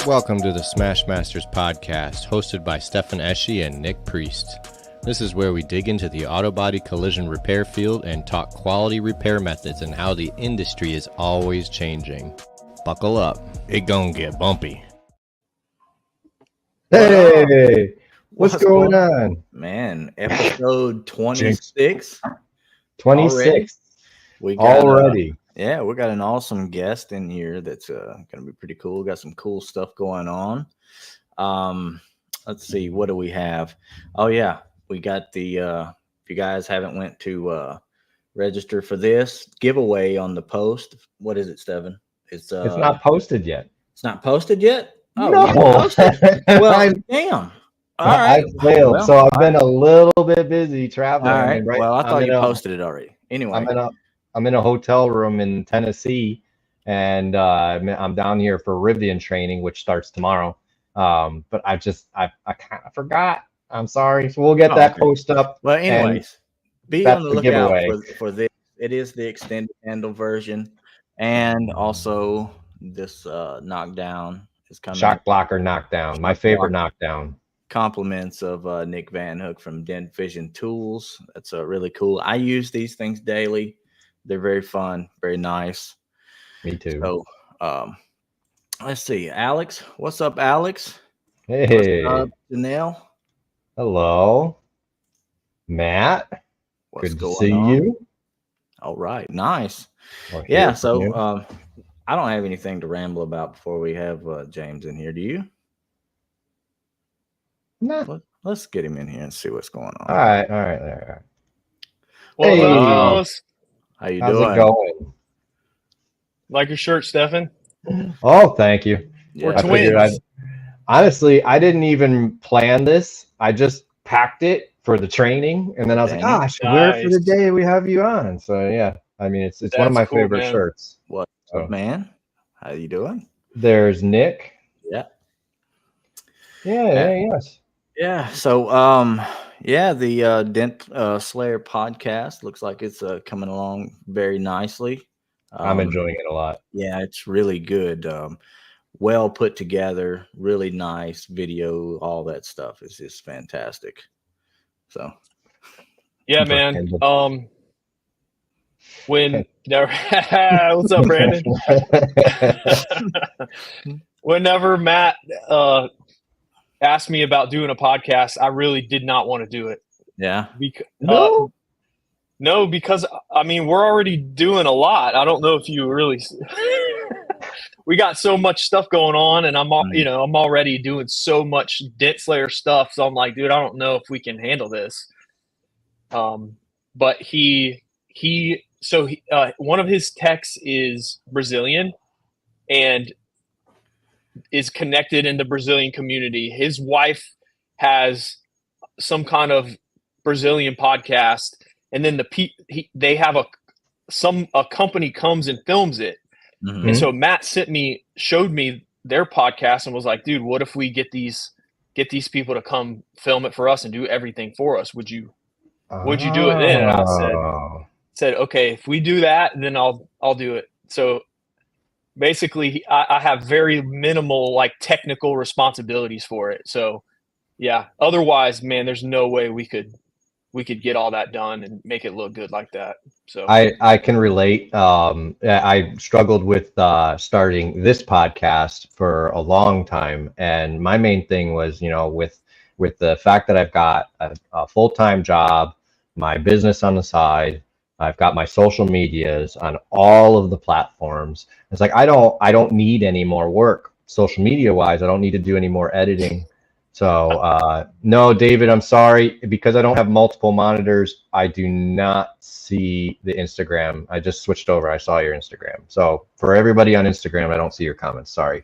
Welcome to the Smash Masters podcast, hosted by Stefan Eschi and Nick Priest. This is where we dig into the auto body collision repair field and talk quality repair methods and how the industry is always changing. Buckle up, it gonna get bumpy. Hey, what's going on? Man, episode 26. 26 We got, already. We got an awesome guest in here that's going to be pretty cool. Got some cool stuff going on. Let's see, what do we have? Oh, yeah, we got the, if you guys haven't went to register for this giveaway on the post. What is it, Steven? It's not posted yet. It's not posted yet? Oh, no. Well, damn. All right. I failed, so I've been a little bit busy traveling. All right. Well, I thought you posted it already. Anyway, I'm in a hotel room in Tennessee, and I'm down here for Rivian training, which starts tomorrow. But I kind of forgot. I'm sorry. So we'll get that post up. Well, anyways, be on the lookout for this. It is the extended handle version, and also this knockdown is coming. Shock blocker knockdown. My favorite knockdown. Compliments of Nick Van Hook from Dent Vision Tools. That's really cool. I use these things daily. They're very fun, very nice. Me too. So let's see. Alex, what's up, Alex? Hey. What's up, Janelle? Hello. Matt. Good to see you. All right, nice. Yeah, so I don't have anything to ramble about before we have James in here. Do you? No. Let's get him in here and see what's going on. All right. Well, hey. How you How's doing? it going? Like your shirt, Stefan? Oh, thank you. We're I twins. Honestly, I didn't even plan this. I just packed it for the training, and then I was like, I should wear it for the day we have you on. So yeah, I mean, it's one of my favorite shirts. What's up, man? How you doing? There's Nick. Yeah. Yes. Yeah. So, the Dent Slayer podcast looks like it's coming along very nicely. I'm enjoying it a lot. Yeah, it's really good. Well put together, really nice video. All that stuff is just fantastic. So, yeah, man. What's up, Brandon? Whenever Matt asked me about doing a podcast, I really did not want to do it. Yeah. No, because I mean, we're already doing a lot. I don't know if you really. We got so much stuff going on, and I'm already doing so much Dent Slayer stuff. So I'm like, dude, I don't know if we can handle this. But one of his techs is Brazilian, and is connected in the Brazilian community. His wife has some kind of Brazilian podcast, and then they have a company comes and films it. Mm-hmm. And so Matt showed me their podcast and was like, dude, what if we get these people to come film it for us and do everything for us? Would you do it then? And I said, okay, if we do that, then I'll do it. So basically I have very minimal like technical responsibilities for it. So yeah, otherwise, man, there's no way we could get all that done and make it look good like that. So I can relate. I struggled with starting this podcast for a long time, and my main thing was, with the fact that I've got a full-time job, my business on the side, I've got my social medias on all of the platforms. It's like I don't need any more work social media wise. I don't need to do any more editing. So no, David, I'm sorry, because I don't have multiple monitors. I do not see the Instagram. I just switched over. I saw your Instagram. So for everybody on Instagram, I don't see your comments. Sorry,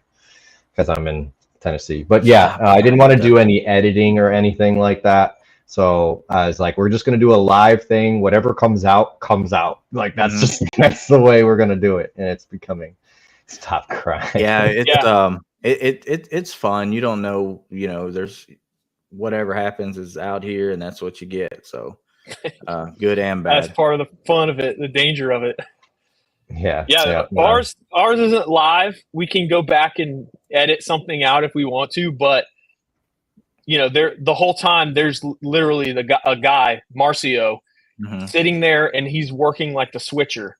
because I'm in Tennessee. But yeah, I didn't want to do any editing or anything like that. So I was like, we're just going to do a live thing. Whatever comes out, comes out. Like that's the way we're going to do it. And it's becoming, stop crying. Yeah. It's fun. You don't know, there's whatever happens is out here and that's what you get. So good and bad. That's part of the fun of it, the danger of it. Yeah. Ours isn't live. We can go back and edit something out if we want to, but the whole time there's literally a guy, Marcio, sitting there, and he's working like the switcher.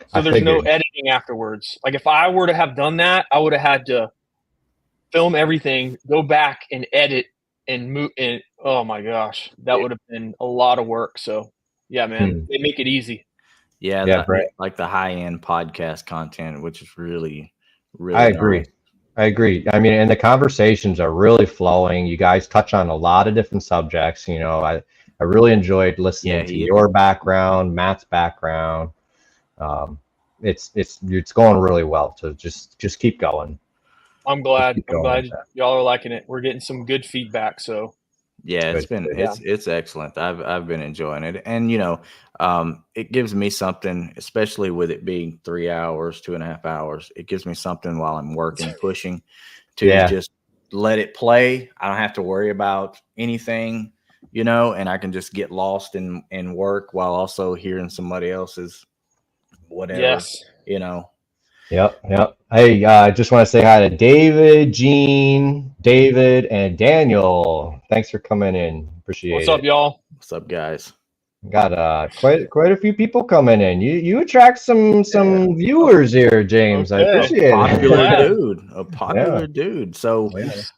So there's no editing afterwards. Like if I were to have done that, I would have had to film everything, go back and edit and move. And oh my gosh, that would have been a lot of work. So yeah, man, they make it easy. Yeah, like the high-end podcast content, which is really, really I agree. nice. I agree. I mean, and the conversations are really flowing. You guys touch on a lot of different subjects. I really enjoyed listening to your background, Matt's background. It's going really well. So just keep going. I'm glad y'all are liking it. We're getting some good feedback. So yeah, it's excellent. I've been enjoying it, and it gives me something, especially with it being 3 hours, 2.5 hours. It gives me something while I'm working, pushing to just let it play. I don't have to worry about anything, and I can just get lost in work while also hearing somebody else's whatever. Yes. Yep. Hey, I just want to say hi to David, Gene, David, and Daniel. Thanks for coming in. Appreciate it. What's up, y'all? What's up, guys? Got quite a few people coming in. You attract some viewers here, James. Okay. I appreciate it. A popular dude. So, with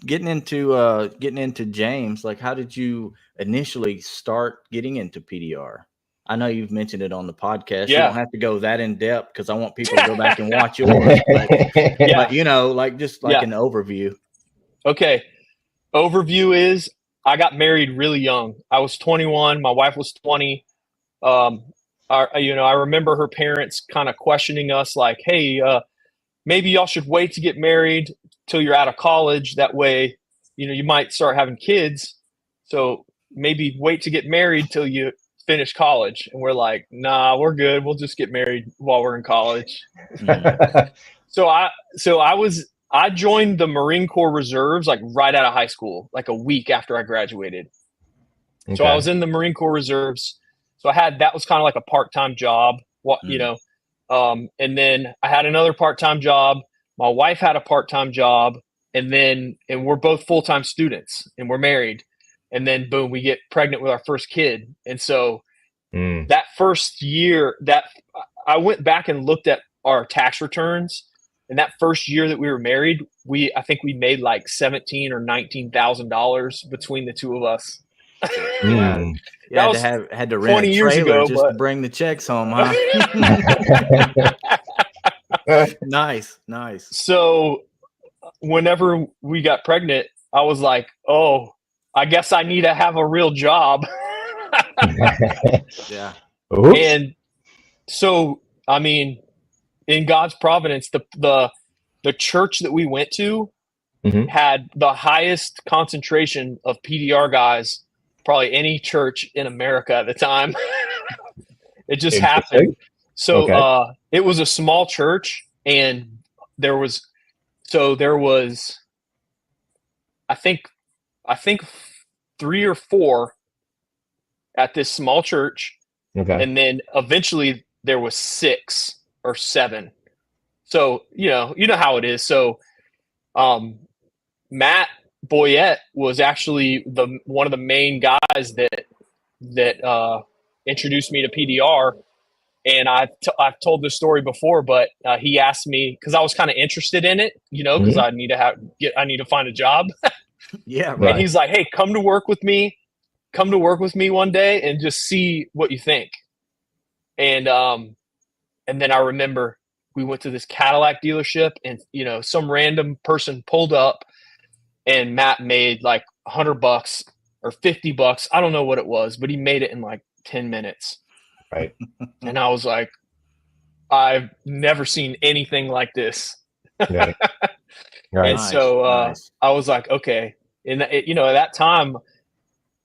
getting into James, like, how did you initially start getting into PDR? I know you've mentioned it on the podcast. You don't have to go that in depth because I want people to go back and watch yours. But, but just like an overview. Okay. Overview is I got married really young. I was 21. My wife was 20. I remember her parents kind of questioning us like, hey, maybe y'all should wait to get married till you're out of college. That way, you might start having kids. So maybe wait to get married till you finish college. And we're like, nah, we're good. We'll just get married while we're in college. So I joined the Marine Corps Reserves like right out of high school, like a week after I graduated. Okay. So I was in the Marine Corps Reserves. So that was kind of like a part-time job, and then I had another part-time job. My wife had a part-time job, and we're both full-time students, and we're married. And then boom, we get pregnant with our first kid. And so that first year that I went back and looked at our tax returns, and that first year that we were married, I think we made like $17,000 or $19,000 between the two of us. Had to rent a trailer just to bring the checks home, huh? Nice. So whenever we got pregnant, I was like, oh, I guess I need to have a real job. Yeah. Oops. And so, I mean, in God's providence, the church that we went to had the highest concentration of PDR guys, probably any church in America at the time. It just happened. So it was a small church, and there was I think 3 or 4 at this small church. Okay. And then eventually there was 6 or 7. So, you know how it is. So, Matt Boyette was actually one of the main guys that introduced me to PDR. And I've told this story before, but he asked me, cause I was kind of interested in it, cause I need to find a job. Yeah. Right. And he's like, hey, come to work with me one day and just see what you think. And then I remember we went to this Cadillac dealership, and, some random person pulled up, and Matt made like $100 or $50. I don't know what it was, but he made it in like 10 minutes. Right. And I was like, I've never seen anything like this. Right. And so I was like, okay. And at that time,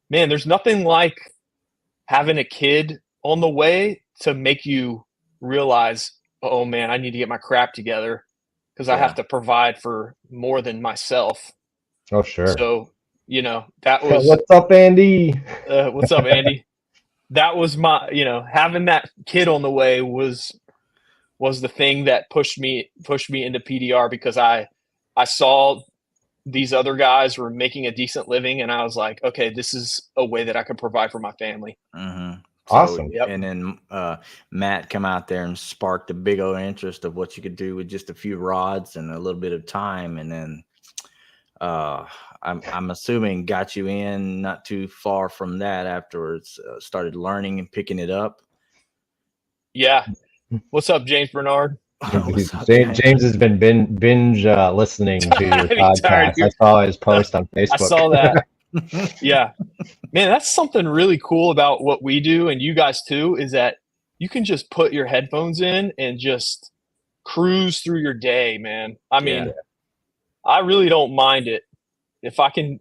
man, there's nothing like having a kid on the way to make you realize, oh man, I need to get my crap together, because I have to provide for more than myself. Oh, sure. So, that was. What's up, Andy? What's up, Andy? that was my, having that kid on the way was the thing that pushed me into PDR, because I saw these other guys were making a decent living, and I was like, okay, this is a way that I can provide for my family. Mm-hmm. Awesome. Yep. And then Matt come out there and sparked a big old interest of what you could do with just a few rods and a little bit of time. And then I'm assuming got you in not too far from that afterwards, started learning and picking it up. Yeah. What's up, James Bernard? James has been binge listening to your podcast. I saw his post on Facebook. I saw that. Yeah, man, that's something really cool about what we do, and you guys too, is that you can just put your headphones in and just cruise through your day, man. I mean, I really don't mind it. If I can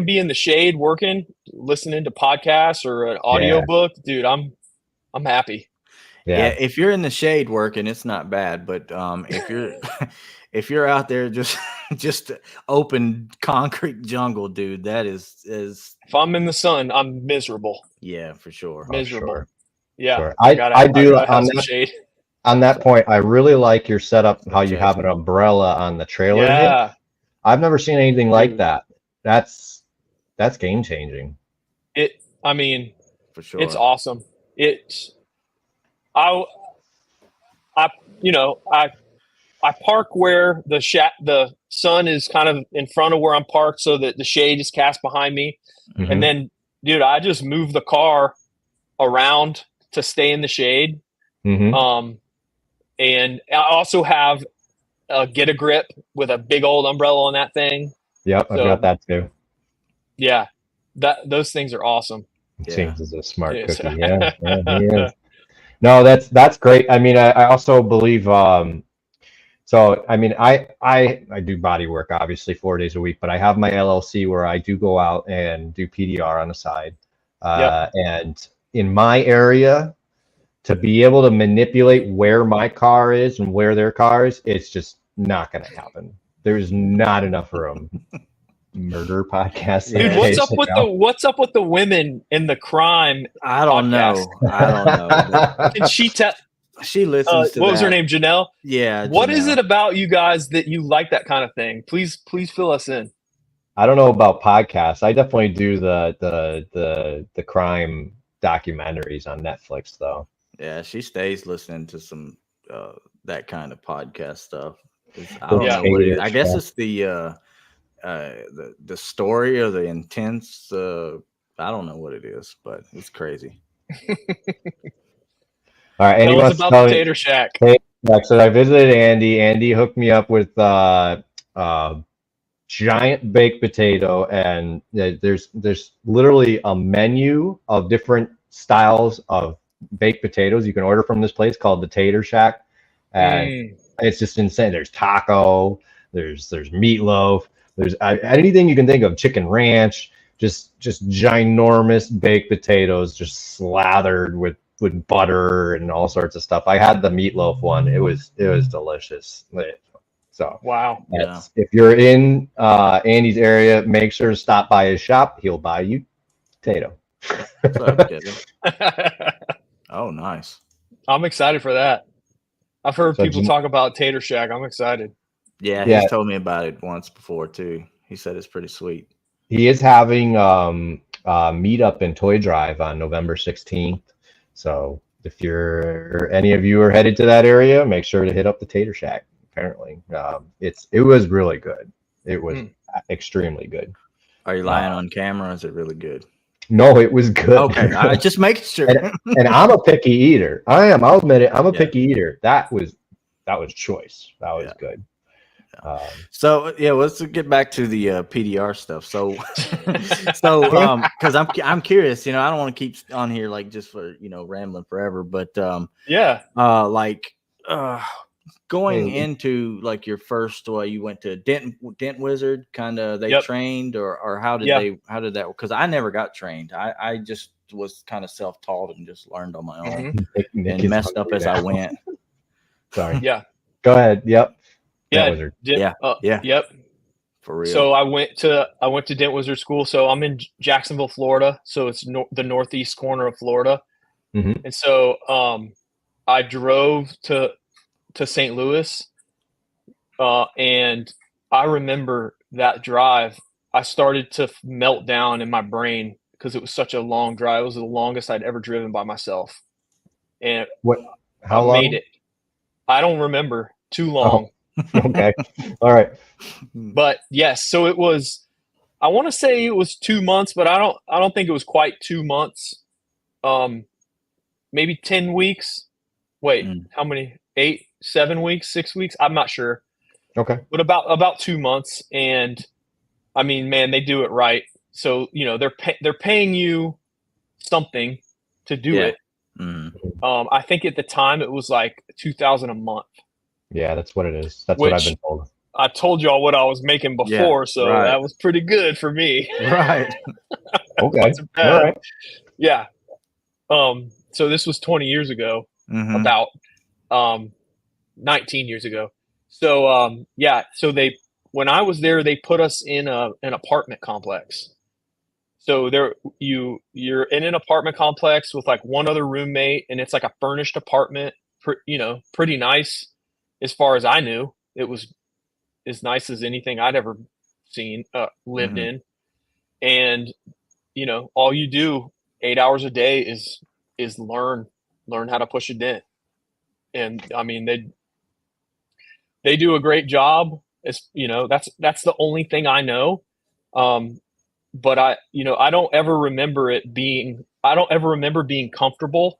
be in the shade working, listening to podcasts or an audiobook, dude, I'm happy. Yeah, if you're in the shade working, it's not bad. But if you're out there just open concrete jungle, dude, that is. If I'm in the sun, I'm miserable. Yeah, for sure. Miserable. Sure. Yeah, sure. I do on that point. I really like your setup. How you have an umbrella on the trailer. Yeah, I've never seen anything like that. That's game changing. I mean, for sure, it's awesome. I park where the sun is kind of in front of where I'm parked, so that the shade is cast behind me. Mm-hmm. And then, dude, I just move the car around to stay in the shade. Mm-hmm. And I also have a Get a Grip with a big old umbrella on that thing. Yep, I've got that too. Yeah, those things are awesome. James is a smart cookie. Yeah, he is. No, that's great. I mean, I also believe. So, I mean, I do body work obviously 4 days a week, but I have my LLC where I do go out and do PDR on the side. And in my area, to be able to manipulate where my car is and where their car is, it's just not going to happen. There's not enough room. Murder podcast. Dude, what's up with the women in the crime? I don't know. Can she tell? She listens to what was her name? Janelle? Yeah. What is it about you guys that you like that kind of thing? Please fill us in. I don't know about podcasts. I definitely do the crime documentaries on Netflix though. Yeah, she stays listening to some that kind of podcast stuff. I don't know what it is. I guess it's the story or the intense. I don't know what it is, but it's crazy. All right, Tell us about the Tater Shack. So I visited Andy. Andy hooked me up with giant baked potato, and there's literally a menu of different styles of baked potatoes you can order from this place called the Tater Shack, and it's just insane. There's taco, there's meatloaf, there's anything you can think of, chicken ranch, just ginormous baked potatoes, just slathered with butter and all sorts of stuff. I had the meatloaf one. It was delicious. So wow. If you're in Andy's area, make sure to stop by his shop. He'll buy you potato. Oh, nice. I'm excited for that. I've heard people talk about Tater Shack. I'm excited. Yeah, he's told me about it once before too. He said it's pretty sweet. He is having meetup in Toy Drive on November 16th. So if any of you are headed to that area, make sure to hit up the Tater Shack. Apparently, it was really good. It was extremely good. Are you lying on camera? Or is it really good? No, it was good. Okay, I just making sure. and I'm a picky eater. I am. I'll admit it. I'm a picky eater. That was choice. That was good. So let's get back to the PDR stuff. So because I'm curious, I don't want to keep on here like just for rambling forever, but going into like your first you went to Dent Wizard, kind of they trained or how did that, because I never got trained. I just was kind of self-taught and just learned on my own and messed up as I went. Sorry. Yeah. Go ahead. Yep. Yeah. Yep. For real. So I went to Dent Wizard School. So I'm in Jacksonville, Florida. So it's the northeast corner of Florida. Mhm. And so I drove to St. Louis, and I remember that drive. I started to melt down in my brain because it was such a long drive. It was the longest I'd ever driven by myself, and How I long? made it. I don't remember. Too long. Okay. All right. But yes, so it was. I want to say it was 2 months, but I don't think it was quite 2 months. Maybe 10 weeks. Wait, how many? 8, 7 weeks, 6 weeks? I'm not sure. Okay. But about 2 months, and I mean, man, they do it right. So they're paying you something to do it. I think at the time it was like $2,000 a month. Yeah, that's what it is. That's what I've been told. I told y'all what I was making before, so that was pretty good for me. Right. Okay. All right. Yeah. So this was 20 years ago, about 19 years ago. So so when I was there, they put us in an apartment complex. So you're in an apartment complex with like one other roommate, and it's like a furnished apartment, pretty nice as far as I knew. It was as nice as anything I'd ever seen, lived in. And, all you do 8 hours a day is learn how to push a dent. And I mean, they do a great job. It's, that's the only thing I know. But I don't ever remember being comfortable,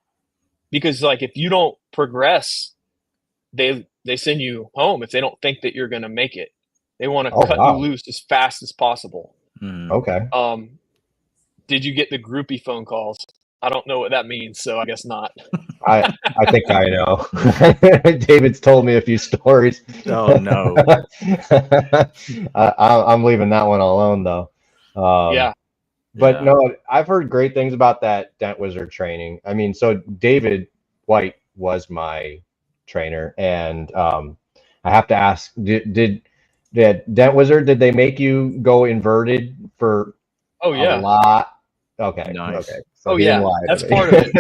because like, if you don't progress, they send you home if they don't think that you're going to make it. They want to cut you loose as fast as possible. Okay. Did you get the groupie phone calls? I don't know what that means, so I guess not. I think I know. David's told me a few stories. Oh no. I'm leaving that one alone though. Yeah. But no, I've heard great things about that Dent Wizard training. I mean, so David White was my trainer, and I have to ask, did Dent Wizard, did they make you go inverted for a lot? Okay. Nice. Okay. So that's part of it.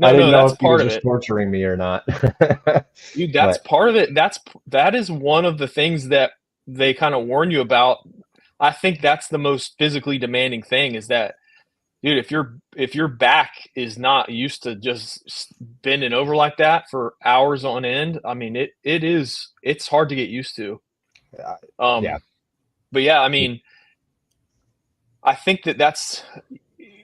I didn't know if he was just torturing me or not. Dude, that's part of it. That is one of the things that they kind of warn you about. I think that's the most physically demanding thing, is that, dude, if your back is not used to just bending over like that for hours on end, I mean, it's hard to get used to. But yeah, I mean, I think that's,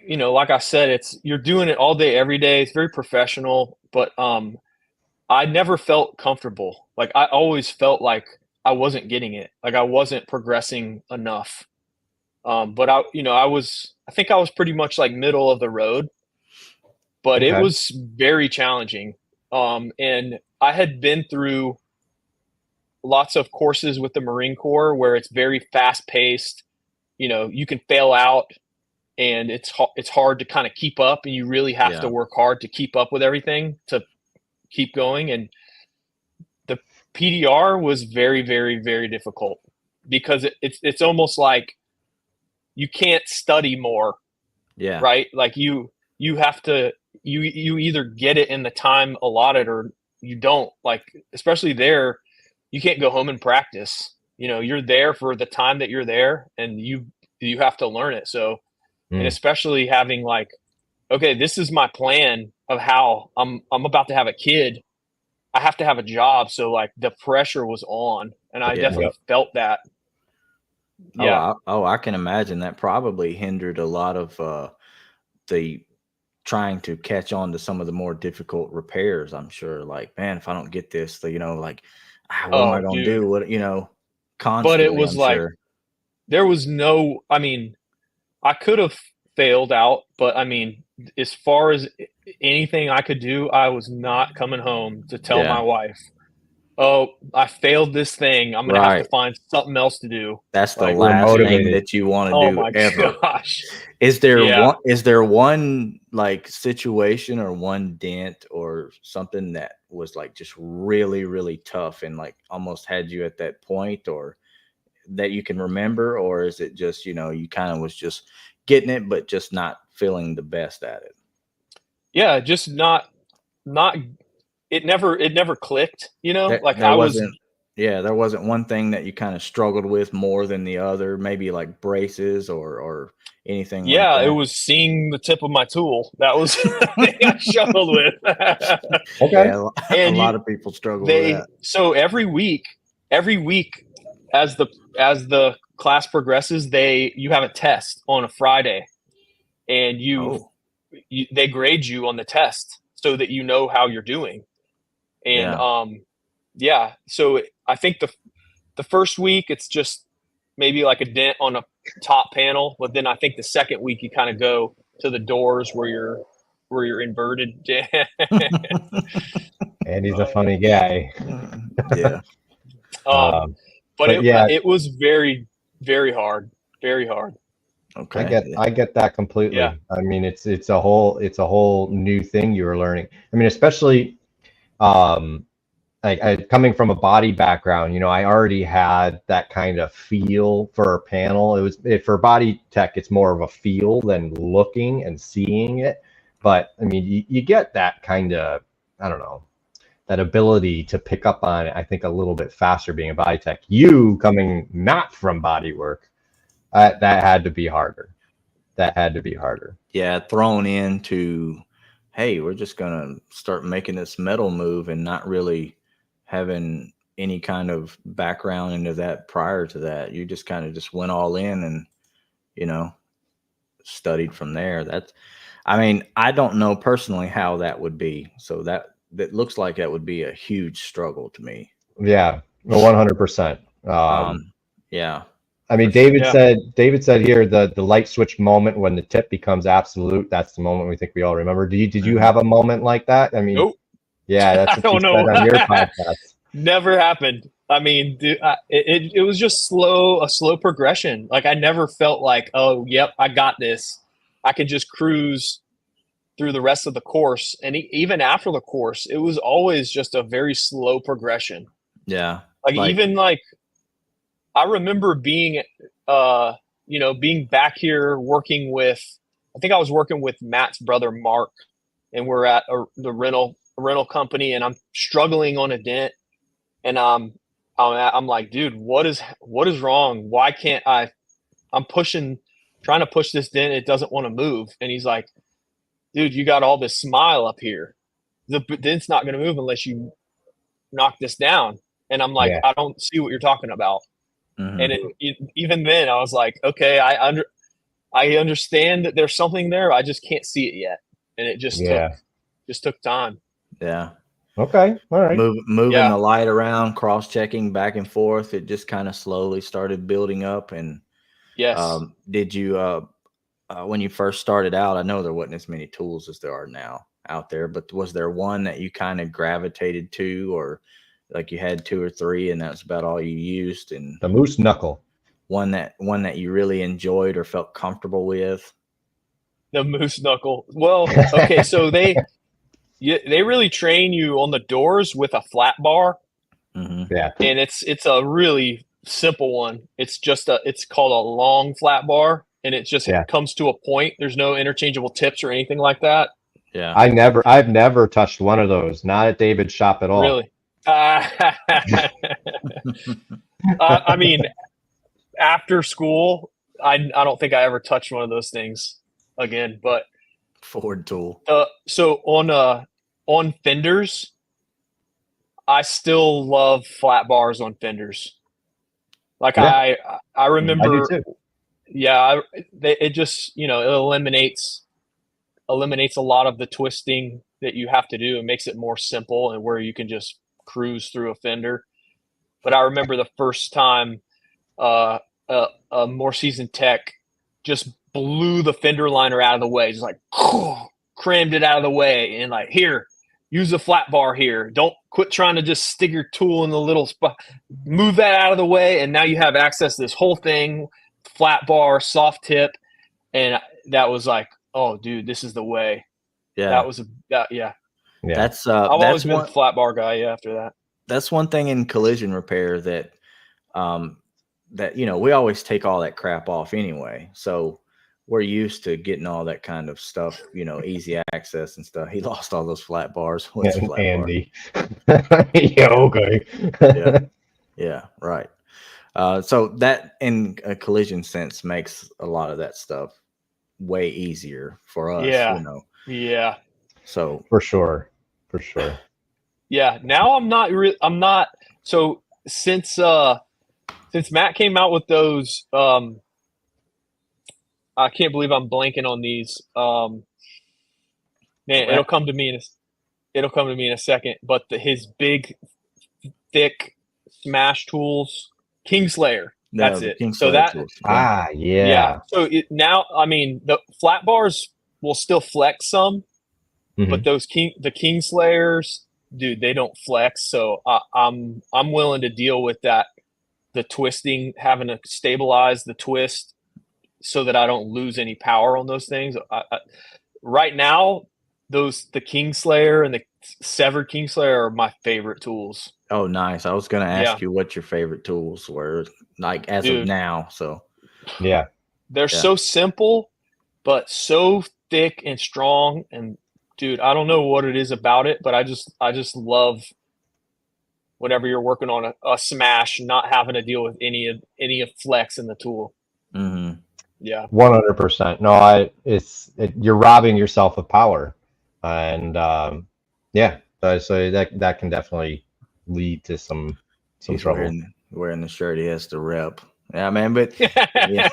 like I said, you're doing it all day, every day. It's very professional, but I never felt comfortable. Like, I always felt like I wasn't getting it. Like, I wasn't progressing enough. But I think I was pretty much like middle of the road, but it was very challenging. And I had been through lots of courses with the Marine Corps where it's very fast paced. You can fail out, and it's hard to kind of keep up, and you really have to work hard to keep up with everything to keep going. And the PDR was very, very, very difficult, because it's almost like you can't study more. Yeah. Right. Like you have to, you either get it in the time allotted or you don't. Like, especially there, you can't go home and practice. You're there for the time that you're there, and you have to learn it. So, and especially having like, okay, this is my plan of how I'm about to have a kid. I have to have a job. So like, the pressure was on, and I definitely felt that. Yeah. I can imagine that probably hindered a lot of the trying to catch on to some of the more difficult repairs. I'm sure, like, man, if I don't get this, what am I going to do? Constantly. But it was there was no, I mean, I could have failed out, but I mean, as far as anything I could do, I was not coming home to tell my wife, oh, I failed this thing. I'm going to have to find something else to do. That's the last thing that you want to do ever. Gosh. Is there one like situation or one dent or something that was like just really, really tough and like almost had you at that point, or that you can remember, or is it just, you know, you kind of was just getting it, but just not feeling the best at it? Yeah, just not it never clicked, you know? There, Like there I was wasn't, yeah, there wasn't one thing that you kind of struggled with more than the other, maybe like braces or anything like yeah, it that. was seeing the tip of my tool. That was the thing I struggled with. Okay. Yeah, a And lot of people struggle with that. so every week as the class progresses, you have a test on a Friday, and they grade you on the test so that you know how you're doing. And Yeah. so I think the first week it's just maybe like a dent on a top panel, but then I think the second week you kind of go to the doors where you're inverted. And he's a funny guy. Yeah. But yeah, it was very, very hard. Very hard. Okay. I get that completely. Yeah. I mean, it's a whole new thing you were learning. I mean, especially I coming from a body background, you know, I already had that kind of feel for a panel. For body tech, it's more of a feel than looking and seeing it. But I mean, you get that kind of, I don't know, that ability to pick up on it, I think, a little bit faster being a body tech. You coming not from body work, that had to be harder. That had to be harder. Yeah, thrown into, hey, we're just gonna start making this metal move and not really having any kind of background into that prior to that. You just kind of just went all in and, you know, studied from there. I mean, I don't know personally how that would be. So that looks like that would be a huge struggle to me. Yeah, 100%. Yeah. I mean, David said here the light switch moment when the tip becomes absolute. That's the moment we think we all remember. Did you have a moment like that? I mean, Nope. Yeah, that's what you said on your podcast. Never happened. I mean, it was just a slow progression. Like I never felt like, oh, yep, I got this. I can just cruise through the rest of the course. And even after the course, it was always just a very slow progression. Yeah. Like even like, I remember being, being back here working with, I think I was working with Matt's brother, Mark, and we're at the rental company, and I'm struggling on a dent, and I'm like, dude, what is wrong? Why can't I'm trying to push this dent. It doesn't want to move. And he's like, dude, you got all this smile up here. The dent's not going to move unless you knock this down. And I'm like, I don't see what you're talking about. Mm-hmm. And even then I was like, okay, I understand that there's something there. I just can't see it yet. And it just took time. Yeah. Okay. All right. Moving the light around, cross-checking back and forth. It just kind of slowly started building up. And yes. Did you, when you first started out, I know there wasn't as many tools as there are now out there, but was there one that you kind of gravitated to, or like you had 2 or 3 and that's about all you used? And the moose knuckle. One that you really enjoyed or felt comfortable with? The moose knuckle. Well, okay, so they really train you on the doors with a flat bar. Mm-hmm. Yeah. And it's a really simple one. It's called a long flat bar, and it just comes to a point. There's no interchangeable tips or anything like that. Yeah. I've never touched one of those. Not at David's shop at all. Really? I mean, after school, I don't think I ever touched one of those things again. But Ford tool. So on fenders, I still love flat bars on fenders. Like I remember. I do too. Yeah, it just it eliminates a lot of the twisting that you have to do. It makes it more simple and where you can just cruise through a fender. But I remember the first time a more seasoned tech just blew the fender liner out of the way, just like crammed it out of the way, and like, here, use a flat bar here. Don't quit trying to just stick your tool in the little spot. Move that out of the way, and now you have access to this whole thing, flat bar, soft tip. And that was like, oh, dude, this is the way. Yeah. That was That's I've always been a flat bar guy after that. That's one thing in collision repair that that, we always take all that crap off anyway. So we're used to getting all that kind of stuff, easy access and stuff. He lost all those flat bars. What's a flat Andy. Yeah, okay. bar? Yeah, right. So that in a collision sense makes a lot of that stuff way easier for us, Yeah. So For sure. Yeah. Now I'm not. So since Matt came out with those, I can't believe I'm blanking on these. Man, it'll come to me in a second. But his big, thick smash tools, King Slayer. That's it. So that tools. Yeah. So now, I mean, the flat bars will still flex some, but the King Slayers, dude, they don't flex. So I'm willing to deal with that. The twisting, having to stabilize the twist so that I don't lose any power on those things. Right now, the King Slayer and the Severed King Slayer are my favorite tools. Oh, nice. I was going to ask you what your favorite tools were, like as of now. So yeah, they're so simple, but so thick and strong. And dude, I don't know what it is about it, but I just love whenever you're working on a smash, not having to deal with any of flex in the tool. Mm-hmm. Yeah, 100%. No, you're robbing yourself of power, and so that can definitely lead to some trouble. Wearing the shirt, he has to rep. Yeah, man, but yeah,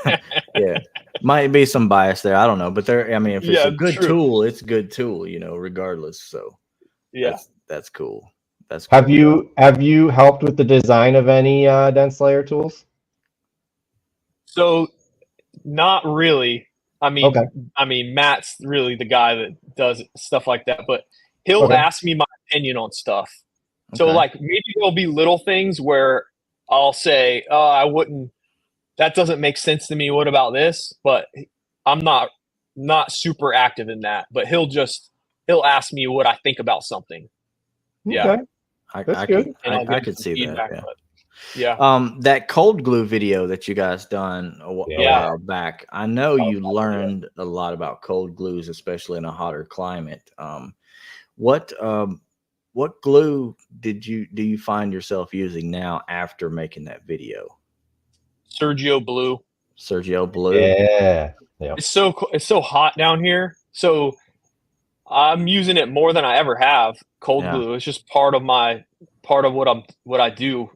might be some bias there. I don't know, but if it's a good tool, it's a good tool, regardless. So yeah, that's cool. That's cool. Have you helped with the design of any Dent Slayer tools? So not really. I mean, Matt's really the guy that does stuff like that, but he'll ask me my opinion on stuff. Okay. So like maybe there'll be little things where I'll say, "Oh, I wouldn't. That doesn't make sense to me. What about this?" But I'm not super active in that. But he'll ask me what I think about something. Yeah, okay. I could see that. Yeah. Yeah. That cold glue video that you guys done a while back, I know you learned a lot about cold glues, especially in a hotter climate. What glue do you find yourself using now after making that video? Sergio Blue. Yeah. It's so hot down here, so I'm using it more than I ever have. Cold glue. It's just part of what I do.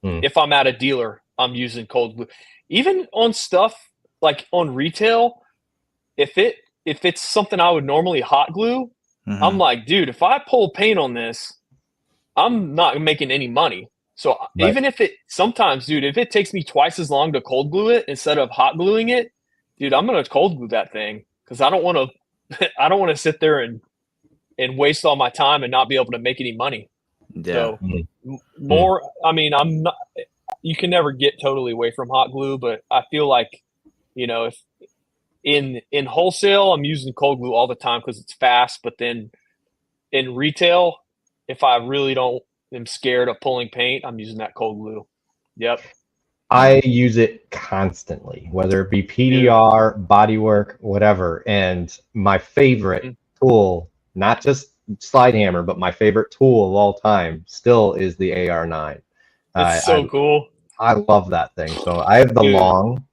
If I'm at a dealer, I'm using cold glue. Even on stuff like on retail, if it's something I would normally hot glue, I'm like, dude, if I pull paint on this, I'm not making any money. So even if sometimes, dude, if it takes me twice as long to cold glue it instead of hot gluing it, dude, I'm gonna cold glue that thing because I don't want to sit there and waste all my time and not be able to make any money. Yeah. So more, I mean, I'm not, you can never get totally away from hot glue, but I feel like, if in wholesale, I'm using cold glue all the time because it's fast. But then in retail, if I really am scared of pulling paint, I'm using that cold glue. Yep. I use it constantly, whether it be PDR, bodywork, whatever. And my favorite tool, not just slide hammer, but my favorite tool of all time still is the AR9. It's so cool. I love that thing. So I have the long.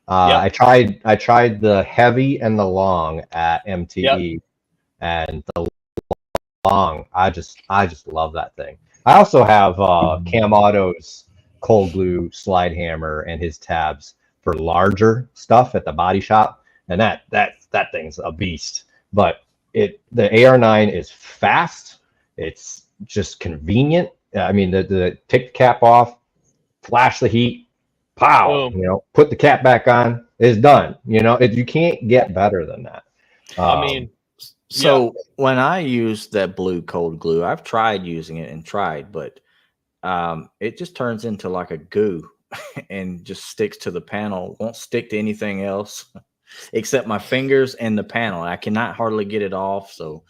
I tried the heavy and the long at MTE, and the long. I just love that thing. I also have Cam Auto's cold glue slide hammer and his tabs for larger stuff at the body shop, and that thing's a beast. But the AR9 is fast. It's just convenient. I mean, the take the cap off, flash the heat, pow, put the cap back on, it's done. You can't get better than that. I mean, when I use that blue cold glue, I've tried using it but it just turns into like a goo and just sticks to the panel, won't stick to anything else except my fingers and the panel. I cannot hardly get it off. So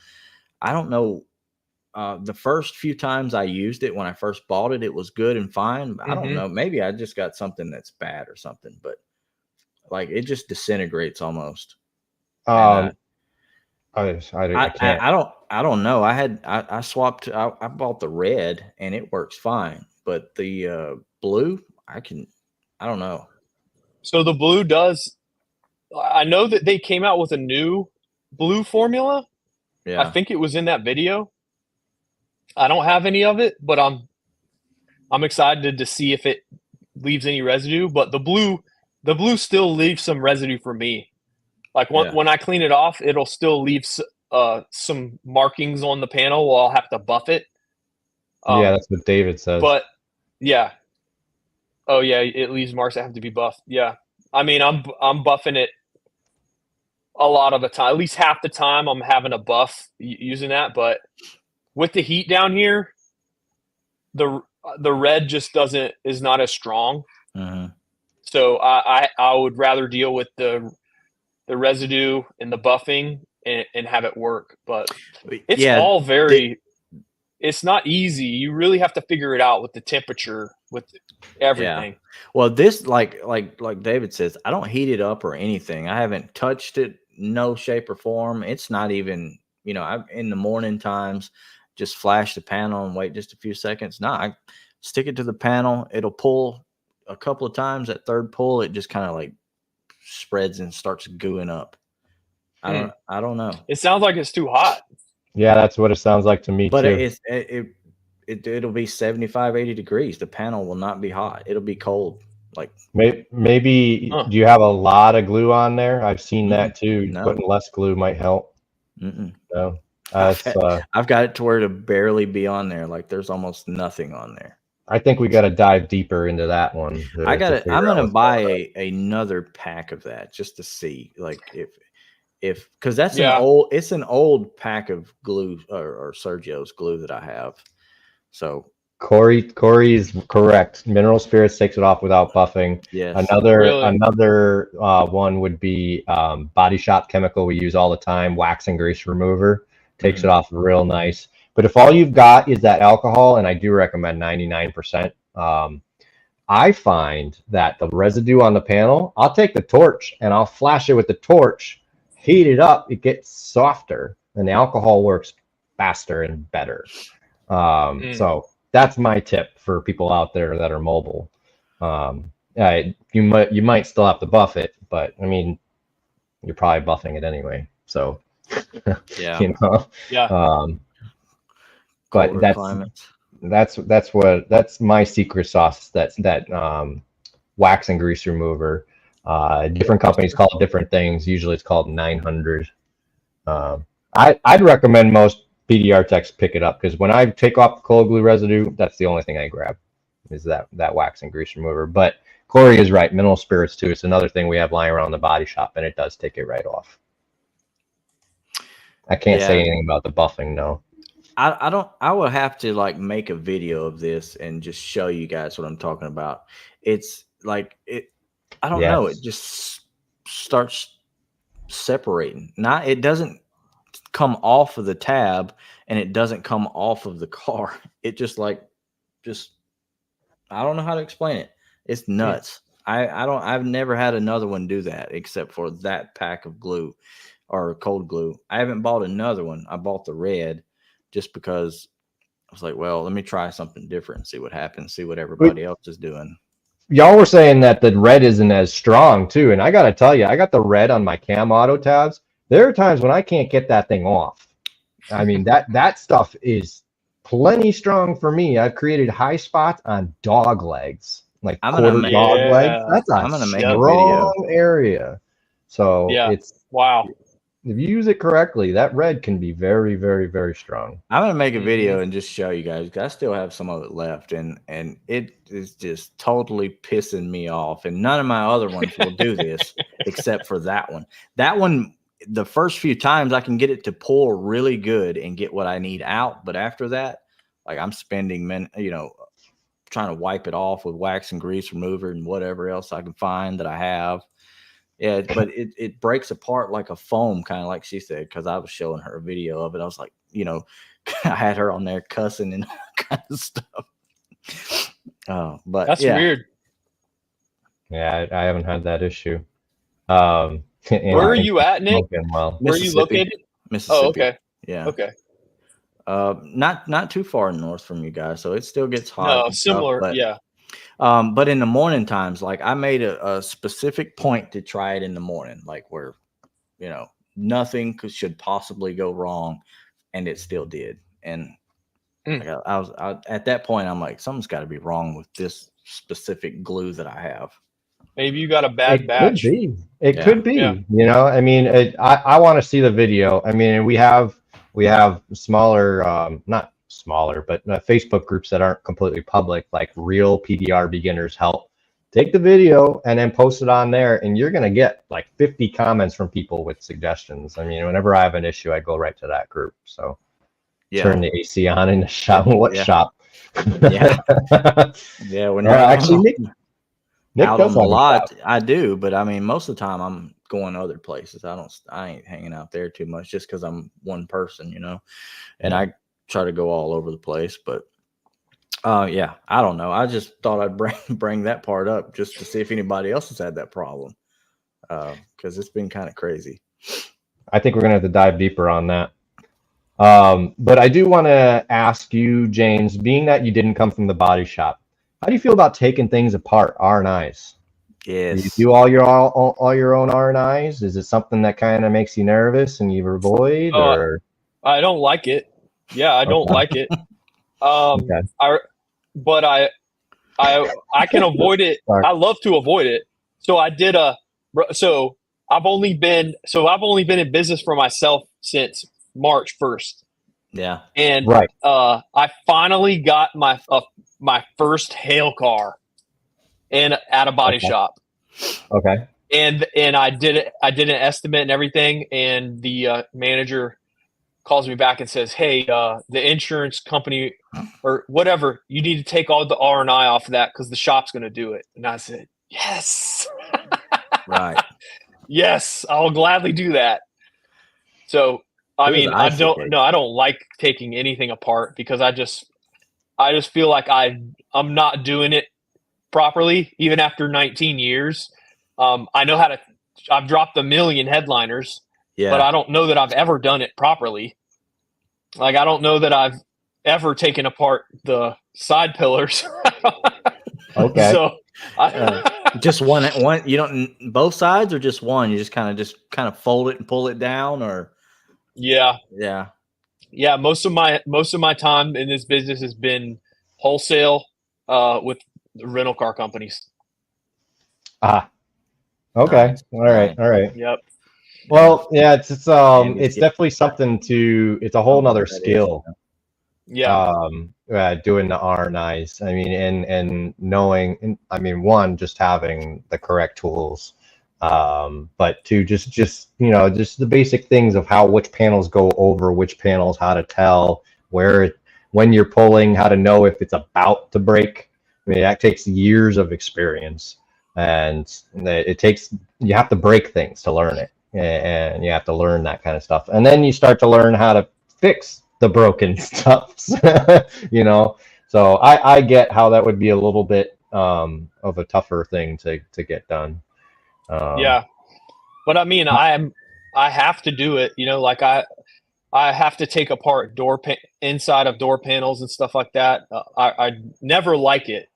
I don't know. the first few times I used it when I first bought it, it was good and fine. I don't know. Maybe I just got something that's bad or something, but like it just disintegrates almost. I can't. I don't know. I swapped. I bought the red and it works fine, but the blue, I don't know. So the blue does. I know that they came out with a new blue formula. Yeah, I think it was in that video. I don't have any of it, but I'm excited to see if it leaves any residue. But the blue still leaves some residue for me. Like when I clean it off, it'll still leave some markings on the panel. I'll have to buff it. Yeah, that's what David says. But yeah, oh yeah, it leaves marks that have to be buffed. Yeah, I mean I'm buffing it a lot of the time. At least half the time I'm having a buff using that. But with the heat down here, the red just is not as strong. So I would rather deal with the residue and the buffing and have it work. But it's all very it's not easy. You really have to figure it out with the temperature, with everything. Yeah. Well, this like David says, I don't heat it up or anything. I haven't touched it, no shape or form. It's not even, I in the morning times just flash the panel and wait just a few seconds. No, I stick it to the panel. It'll pull a couple of times. That third pull, it just kind of like spreads and starts gooing up. I don't know. It sounds like it's too hot. Yeah, that's what it sounds like to me but too. It'll be 75, 80 degrees. The panel will not be hot. It'll be cold. Like maybe do you have a lot of glue on there? I've seen that too. No. Putting less glue might help. No. I've got it to where to barely be on there. Like there's almost nothing on there. I think we got to dive deeper into that one. I'm going to buy another pack of that just to see, like if because that's an old pack of glue or Sergio's glue that I have. So Corey is correct. Mineral Spirits takes it off without buffing. Yes. Another one would be Body Shop chemical we use all the time, wax and grease remover. Takes it off real nice. But if all you've got is that alcohol, and I do recommend 99%, I find that the residue on the panel, I'll take the torch and I'll flash it with the torch, heat it up, it gets softer, and the alcohol works faster and better. So that's my tip for people out there that are mobile. You might still have to buff it, but I mean, you're probably buffing it anyway. So yeah, but that's my secret sauce. That wax and grease remover. Different companies call it different things. Usually it's called 900. I'd recommend most PDR techs pick it up, because when I take off the cold glue residue, that's the only thing I grab is that wax and grease remover. But Corey is right. Mineral Spirits too. It's another thing we have lying around the body shop, and it does take it right off. I can't say anything about the buffing, no. I will have to like make a video of this and just show you guys what I'm talking about. It's like I don't know. It just starts separating. It doesn't come off of the tab, and it doesn't come off of the car. It just I don't know how to explain it. It's nuts. I've never had another one do that except for that pack of glue or cold glue. I haven't bought another one. I bought the red just because I was like, well, let me try something different and see what happens, see what everybody else is doing. Y'all were saying that the red isn't as strong too, and I got to tell you, I got the red on my Cam Auto tabs. There are times when I can't get that thing off. I mean, that stuff is plenty strong for me. I've created high spots on dog legs, like quarter dog legs. That's a strong area. So it's wow. If you use it correctly, that red can be very, very, very strong. I'm gonna make a video and just show you guys. I still have some of it left, and it is just totally pissing me off. And none of my other ones will do this except for that one. That one, the first few times I can get it to pull really good and get what I need out, but after that, like I'm spending trying to wipe it off with wax and grease remover and whatever else I can find that I have. Yeah, but it breaks apart like a foam, kind of like she said, because I was showing her a video of it. I was like, I had her on there cussing and all kind of stuff. Oh, but That's weird. Yeah, I haven't had that issue. Where are you at, Nick? Well. Where are you located? Mississippi. Oh, okay. Yeah. Okay. Not too far north from you guys, so it still gets hot. No, similar. But, yeah. But in the morning times, like I made a specific point to try it in the morning, like where, nothing should possibly go wrong, and it still did. And like I was at that point, I'm like, something's got to be wrong with this specific glue that I have. Maybe you got a bad batch. It could be. Yeah. I mean, I want to see the video. I mean, we have smaller, not smaller, but Facebook groups that aren't completely public, like Real PDR Beginners Help. Take the video and then post it on there, and you're gonna get like 50 comments from people with suggestions. I mean, whenever I have an issue, I go right to that group. So turn the AC on in the shop. What shop? Yeah. Yeah. When actually, Nick out does on the lot, I do, but I mean, most of the time I'm going other places. I ain't hanging out there too much just because I'm one person, and I try to go all over the place. But I don't know. I just thought I'd bring that part up just to see if anybody else has had that problem, because it's been kind of crazy. I think we're gonna have to dive deeper on that. But I do want to ask you, James, being that you didn't come from the body shop, how do you feel about taking things apart, R&Is? Yes. Do you do all your own R&Is? Is it something that kind of makes you nervous and you avoid? Or I don't like it. Yeah, I don't like it. Okay. I can avoid it. Sorry. I love to avoid it. So I've only been in business for myself since March 1st. Yeah. And I finally got my first hail car at a body shop. Okay. And I did it. I did an estimate and everything. And the manager calls me back and says, "Hey, the insurance company or whatever, you need to take all the R&I off of that because the shop's going to do it." And I said, "Yes." Right. Yes, I'll gladly do that. So, I mean, I don't like taking anything apart because I just feel like I'm not doing it properly, even after 19 years. I know how to. I've dropped a million headliners, but I don't know that I've ever done it properly. Like, I don't know that I've ever taken apart the side pillars. Okay. So, just one. You don't both sides or just one. You just kind of fold it and pull it down, or yeah. Most of my time in this business has been wholesale with rental car companies. Okay. All right. Yep. Well, yeah, it's definitely something it's a whole nother skill. Yeah. Doing the R&Is. I mean, and knowing, I mean, one, just having the correct tools. But two, just the basic things of which panels go over which panels, how to tell when you're pulling, how to know if it's about to break. I mean, that takes years of experience, and you have to break things to learn it, and you have to learn that kind of stuff, and then you start to learn how to fix the broken stuff. So I get how that would be a little bit of a tougher thing to get done. Yeah, but I mean, I have to do it. Like I have to take apart inside of door panels and stuff like that. I never like it,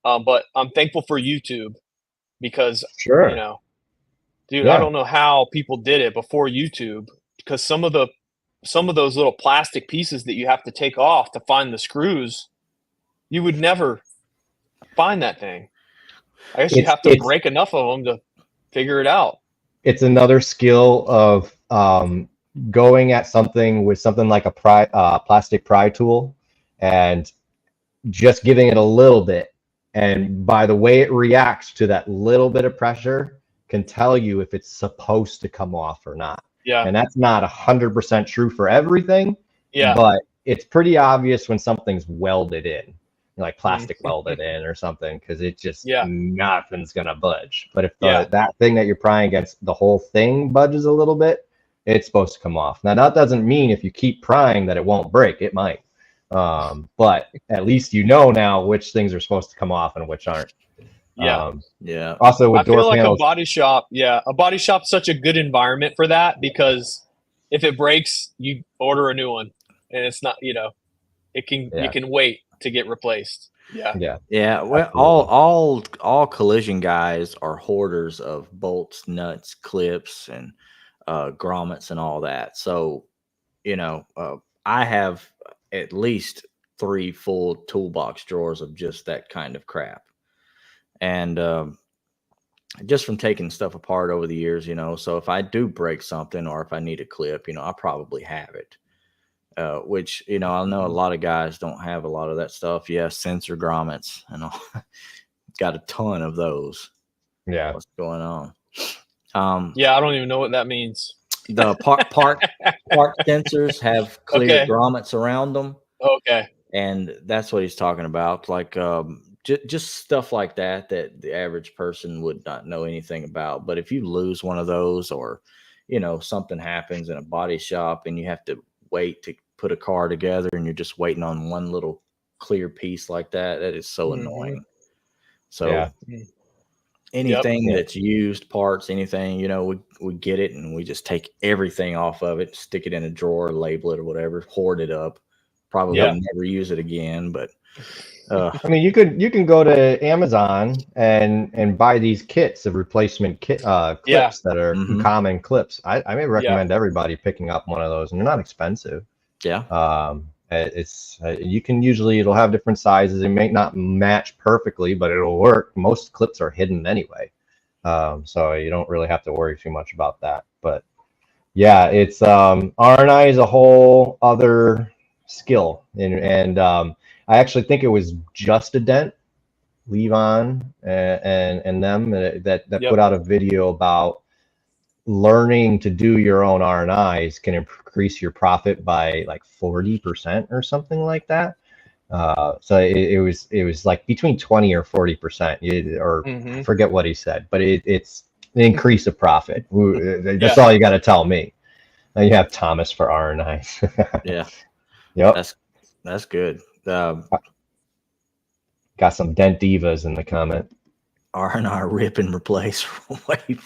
but I'm thankful for YouTube because sure, dude, I don't know how people did it before YouTube, because some of those little plastic pieces that you have to take off to find the screws, you would never find that thing. I guess you have to break enough of them to figure it out. It's another skill of going at something with something like a plastic pry tool and just giving it a little bit, and by the way it reacts to that little bit of pressure can tell you if it's supposed to come off or not. Yeah. And that's not 100% true for everything. Yeah. But it's pretty obvious when something's welded in, like plastic welded in or something, because it just nothing's gonna budge. But if that thing that you're prying against, the whole thing budges a little bit, it's supposed to come off. Now that doesn't mean if you keep prying that it won't break. It might, but at least you know now which things are supposed to come off and which aren't. Yeah. Also with door panels, a body shop's such a good environment for that, because if it breaks, you order a new one, and it's not, you can wait to get replaced. Well, absolutely. all collision guys are hoarders of bolts, nuts, clips, and grommets and all that. So, I have at least 3 full toolbox drawers of just that kind of crap. And just from taking stuff apart over the years, so if I do break something or if I need a clip, I probably have it. Which, I know a lot of guys don't have a lot of that stuff. Yeah, sensor grommets and all. Got a ton of those. Yeah. What's going on? I don't even know what that means. The park sensors have clear grommets around them. Okay. And that's what he's talking about. Like, just stuff like that the average person would not know anything about. But if you lose one of those, or something happens in a body shop and you have to wait to put a car together and you're just waiting on one little clear piece like that is so annoying. So anything that's used parts, anything, we get it and we just take everything off of it, stick it in a drawer, label it or whatever, hoard it up, probably never use it again. But I mean, you can go to Amazon and buy these kits of replacement clips that are common clips. I may recommend everybody picking up one of those, and they're not expensive. It'll have different sizes. It may not match perfectly, but it'll work. Most clips are hidden anyway, so you don't really have to worry too much about that. But yeah, it's R&I is a whole other skill, and I actually think it was Just a Dent, Levon, and them that put out a video about learning to do your own R&Is can increase your profit by like 40% or something like that. So it was like between 20 or 40%, I forget what he said, but it's an increase of profit. That's all you got to tell me. Now you have Thomas for R&Is. Yep. That's good. Got some Dent Divas in the comment. R&R rip and replace.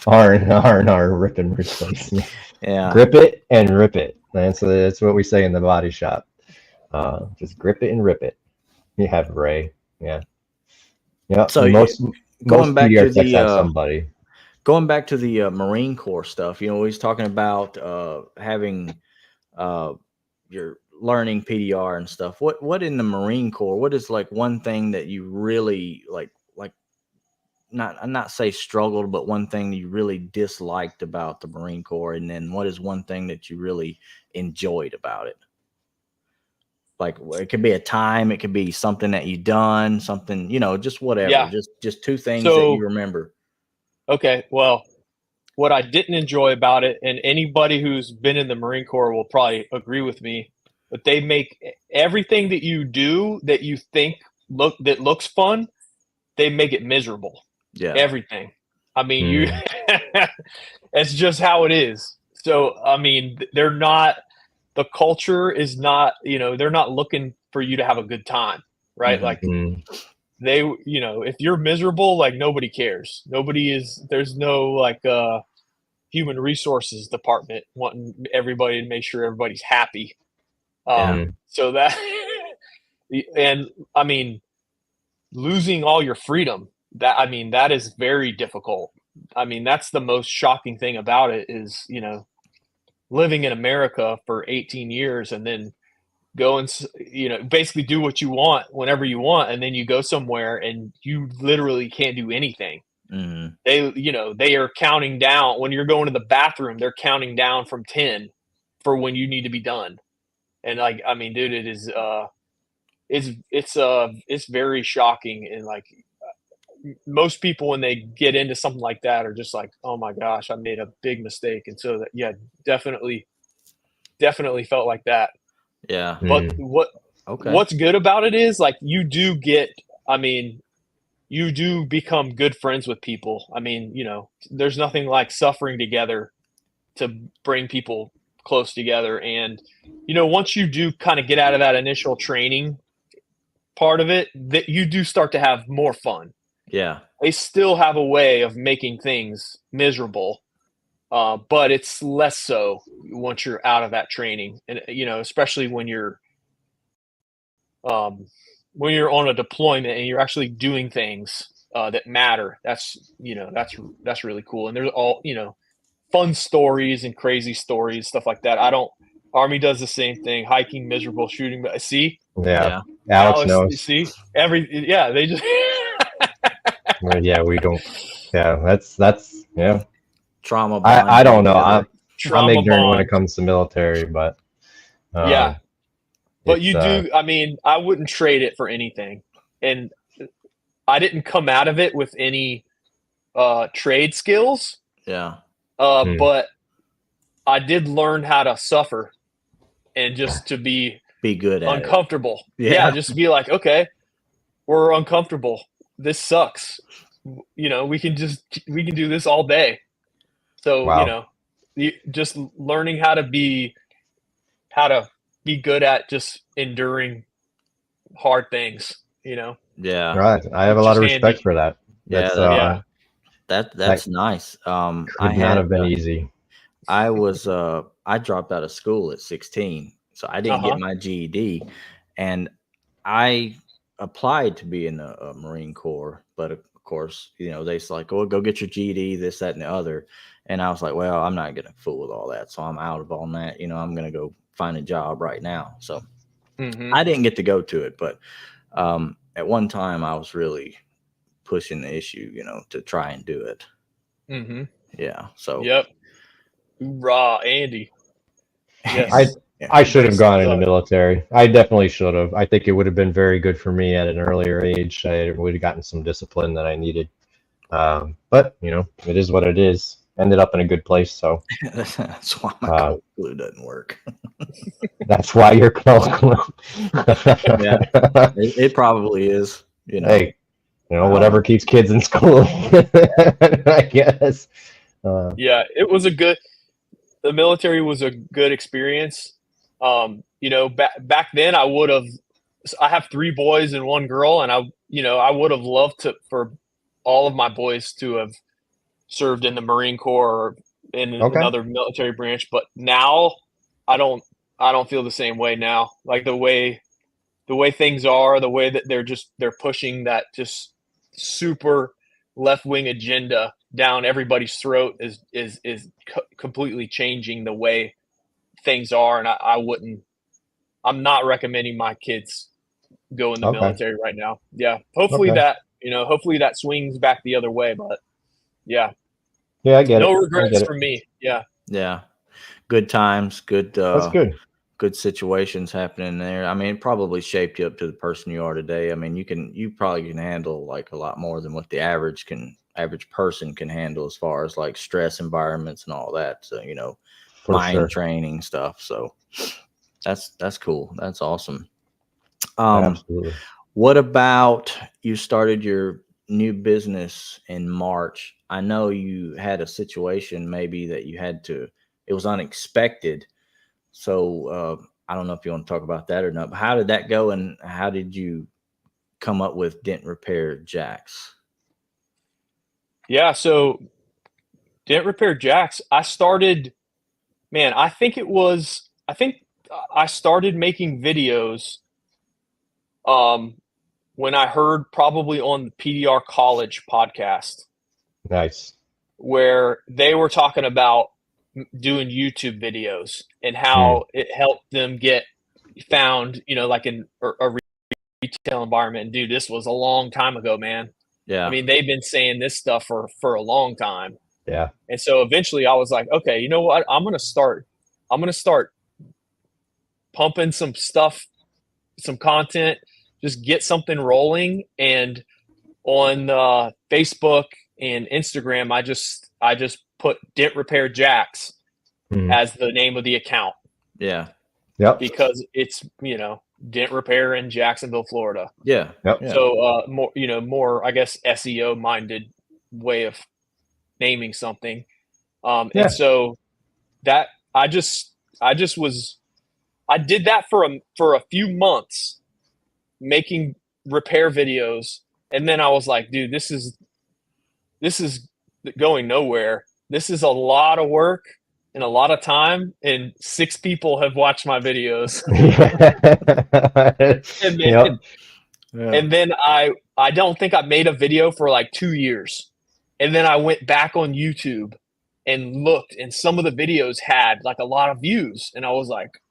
R&R rip and replace. Yeah. Grip it and rip it. That's what we say in the body shop. Just grip it and rip it. You have Ray. Yeah. So most back to the have somebody. Going back to the Marine Corps stuff, he's talking about having your learning PDR and stuff. What in the Marine Corps, what is like one thing that you really like not say struggled, but one thing you really disliked about the Marine Corps, and then what is one thing that you really enjoyed about it? Like, it could be a time, it could be something that you done, something, just whatever. Just 2 things that you remember. Okay, well, what I didn't enjoy about it, and anybody who's been in the Marine Corps will probably agree with me, but they make everything that you do that you think looks fun, they make it miserable. Yeah. Everything. I mean, it's just how it is. So, I mean, the culture is not, they're not looking for you to have a good time, right? Like they, if you're miserable, like nobody cares. There's no like human resources department wanting everybody to make sure everybody's happy. So that, and I mean, losing all your freedom, that is very difficult. I mean, that's the most shocking thing about it is, living in America for 18 years and then go and, basically do what you want whenever you want. And then you go somewhere and you literally can't do anything. They are counting down when you're going to the bathroom. They're counting down from 10 for when you need to be done. And like, I mean, dude, it is, it's very shocking. And like most people, when they get into something like that, are just like, oh my gosh, I made a big mistake. And so that, definitely felt like that. Yeah. But what's good about it is like, you do become good friends with people. I mean, there's nothing like suffering together to bring people close together. And, once you do kind of get out of that initial training part of it, that you do start to have more fun. Yeah. They still have a way of making things miserable, but it's less so once you're out of that training. And, especially when you're on a deployment and you're actually doing things that matter. That's really cool. And there's all, fun stories and crazy stories, stuff like that. Army does the same thing, hiking, miserable, shooting. But see, Yeah. Alex knows. You see, they just. Yeah, we don't. Yeah, that's yeah. Trauma. I don't know. I'm ignorant bond. when it comes to military, but yeah. But you do. I mean, I wouldn't trade it for anything. And I didn't come out of it with any trade skills. Yeah. But I did learn how to suffer and just to be good at uncomfortable. Yeah. Just be like, okay, we're uncomfortable. This sucks. We can do this all day. So, wow. Just learning how to be good at just enduring hard things, Yeah. Right. I have a lot of respect for that. Yeah. That's nice. Could not have been easy. I dropped out of school at 16, so I didn't get my GED, and I applied to be in the Marine Corps, but of course, they like, oh, go get your GED, this, that, and the other, and I was like, well, I'm not gonna fool with all that, so I'm out of all that. I'm gonna go find a job right now. So I didn't get to go to it, but at one time I was really pushing the issue, to try and do it. Yeah. So. Yep. Raw Andy. Yes. I should have gone in the military. I definitely should have. I think it would have been very good for me at an earlier age. I would have gotten some discipline that I needed. But it is what it is. Ended up in a good place. So that's why my cold glue doesn't work. That's why your cold glue. Yeah, it probably is. Hey. Whatever keeps kids in school, I guess. It was the military was a good experience. Back then I have 3 boys and 1 girl, and I would have loved for all of my boys to have served in the Marine Corps or in another military branch. But now I don't feel the same way now. Like the way things are, the way that they're pushing that just super left-wing agenda down everybody's throat is completely changing the way things are. And I'm not recommending my kids go in the military right now. Yeah. Hopefully that swings back the other way, but yeah. Yeah, I get it. No regrets for me. Yeah. Yeah. Good times. Good. That's good. Good situations happening there. I mean, it probably shaped you up to the person you are today. I mean, you probably can handle like a lot more than what the average person can handle as far as like stress environments and all that. So, mind training stuff. So that's cool. That's awesome. Absolutely. What about you started your new business in March? I know you had a situation maybe that it was unexpected. So I don't know if you want to talk about that or not, but how did that go, and how did you come up with Dent Repair Jacks? Yeah, so Dent Repair Jacks, I started making videos when I heard probably on the PDR College podcast. Nice. Where they were talking about doing YouTube videos and how it helped them get found, like in a retail environment. And dude, this was a long time ago, man. Yeah. I mean, they've been saying this stuff for a long time. Yeah. And so eventually I was like, okay, you know what? I'm going to start pumping some stuff, some content, just get something rolling. And on Facebook and Instagram, I just put Dent Repair Jacks as the name of the account. Yeah. Yep. Because it's, Dent Repair in Jacksonville, Florida. Yeah. Yep. So more, I guess, SEO minded way of naming something. And so that I did that for a few months, making repair videos, and then I was like, dude, this is going nowhere. This is a lot of work and a lot of time, and 6 people have watched my videos. and then, Yep. and then I don't think I made a video for like 2 years. And then I went back on YouTube and looked, and some of the videos had like a lot of views. And I was like,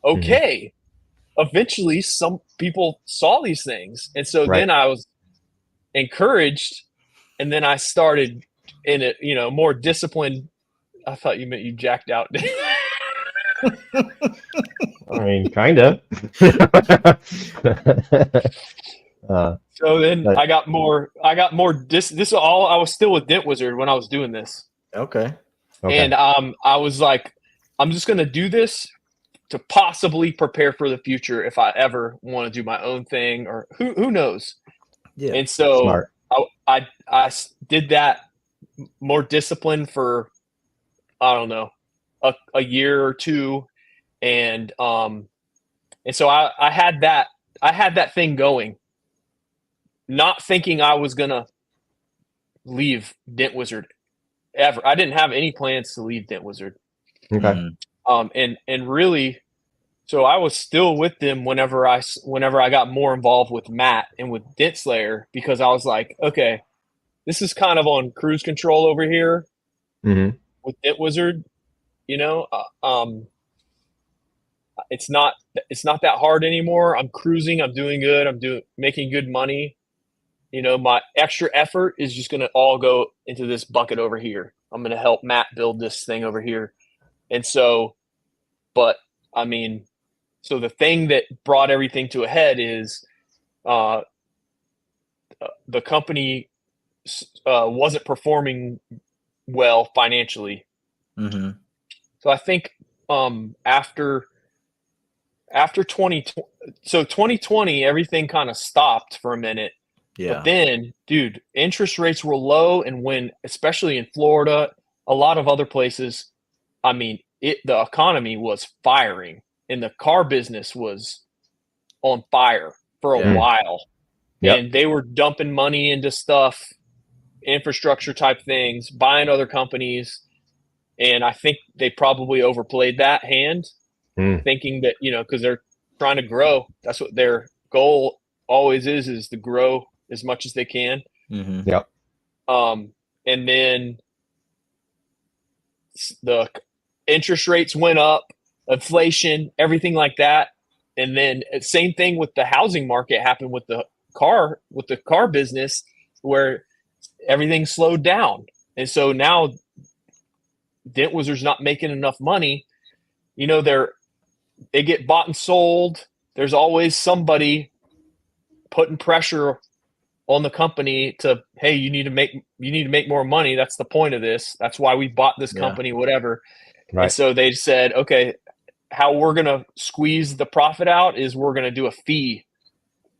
okay, eventually some people saw these things. And so then I was encouraged, and then I started in a, more disciplined. I thought you meant you jacked out. I mean, kind of. So then I got more. This is all. I was still with Dent Wizard when I was doing this. Okay. And I was like, I'm just going to do this to possibly prepare for the future if I ever want to do my own thing, or who knows. Yeah. And so Smart. I did that more disciplined for, I don't know, a year or two. And so I had that thing going, not thinking I was going to leave Dent Wizard ever. I didn't have any plans to leave Dent Wizard. Okay. And really, so I was still with them whenever I got more involved with Matt and with Dent Slayer, because I was like, okay, this is kind of on cruise control over here with Dent Wizard. It's not that hard anymore. I'm cruising. I'm doing good. I'm making good money. My extra effort is just going to all go into this bucket over here. I'm going to help Matt build this thing over here. And so, but I mean, so the thing that brought everything to a head is the company wasn't performing well financially. Mm-hmm. So I think after 2020, everything kind of stopped for a minute. Yeah. But then, dude, interest rates were low, and especially in Florida, a lot of other places, I mean, the economy was firing, and the car business was on fire for a while. Yep. And they were dumping money into stuff, infrastructure type things, buying other companies. And I think they probably overplayed that hand, thinking that, because they're trying to grow. That's what their goal always is to grow as much as they can. Mm-hmm. Yep. And then the interest rates went up, inflation, everything like that. And then same thing with the housing market happened with the car business, where everything slowed down. And so now Dent Wizard's not making enough money. They get bought and sold. There's always somebody putting pressure on the company to, hey, you need to make more money. That's the point of this. That's why we bought this company, whatever. Right. And so they said, okay, how we're going to squeeze the profit out is we're going to do a fee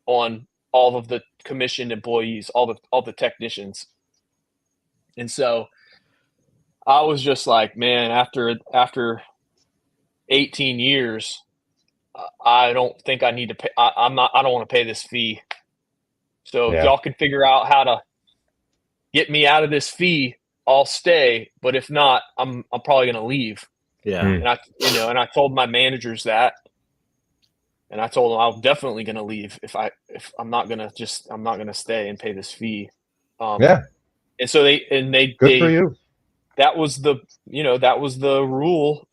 on all of the commissioned employees, all the technicians. And so I was just like, man, after 18 years, I don't think I need to pay. I don't want to pay this fee. So if y'all can figure out how to get me out of this fee, I'll stay. But if not, I'm probably going to leave. Yeah. And I told my managers that, and I told them I'm definitely going to leave if I'm not going to stay and pay this fee. And so they good for you. That was the rule.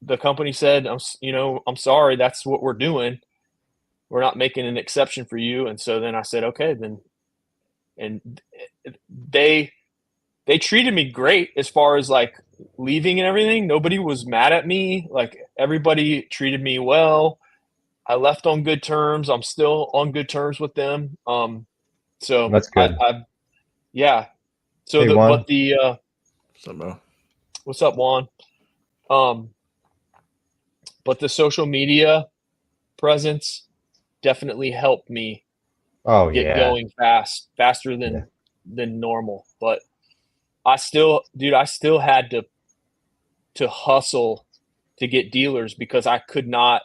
The company said, I'm sorry, that's what we're doing. We're not making an exception for you. And so then I said, okay, then. And they treated me great as far as like leaving and everything. Nobody was mad at me. Like everybody treated me well. I left on good terms. I'm still on good terms with them. So that's good. Yeah. So hey, Juan. What's up, Juan? But the social media presence definitely helped me get going faster than normal. But I still had to to hustle to get dealers because I could not,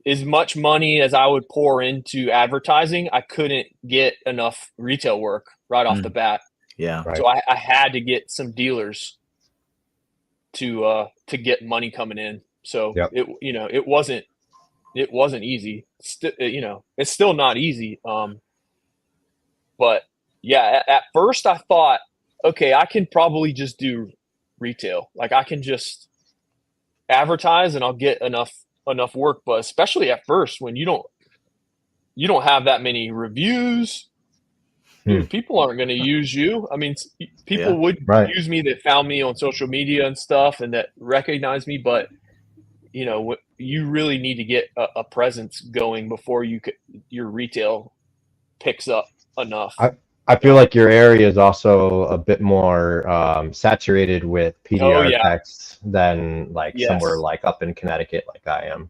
as much money as I would pour into advertising, I couldn't get enough retail work right off the bat. Yeah. Right. So I had to get some dealers to get money coming in. So Yep. it wasn't easy. It's still not easy. But yeah, at first I thought, okay, I can probably just do retail. Like I can just advertise and I'll get enough work. But especially at first, when you don't have that many reviews, dude, people aren't going to use you. I mean, people would use me that found me on social media and stuff and that recognize me, but you really need to get a presence going before your retail picks up enough. I feel like your area is also a bit more saturated with PDR texts than like somewhere like up in Connecticut, like I am.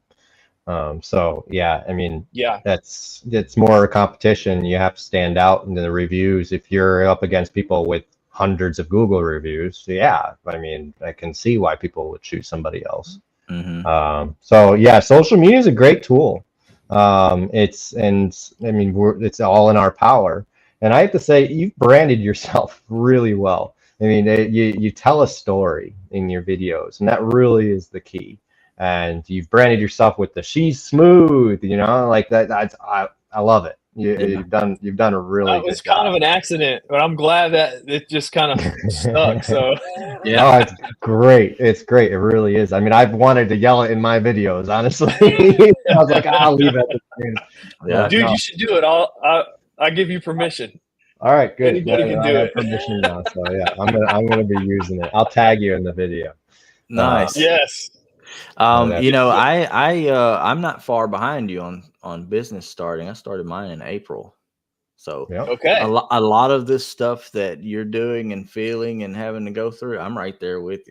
So yeah, I mean, it's more competition. You have to stand out in the reviews. If you're up against people with hundreds of Google reviews, I mean, I can see why people would choose somebody else. So yeah, social media is a great tool. It's all in our power. And I have to say, you've branded yourself really well. I mean, you tell a story in your videos, and that really is the key. And you've branded yourself with the "she's smooth," like that. I love it. You've done a really good job. It was kind of an accident, but I'm glad that it just kind of stuck. So yeah, oh, it's great. It's great. It really is. I mean, I've wanted to yell it in my videos, honestly. I was like, I'll leave it. Dude, you should do it. I'll give you permission. All right, good. Anybody can do it. Permission now, so yeah, I'm gonna be using it. I'll tag you in the video. Nice. Yes. I'm not far behind you on business starting. I started mine in April. So okay. A lot of this stuff that you're doing and feeling and having to go through, I'm right there with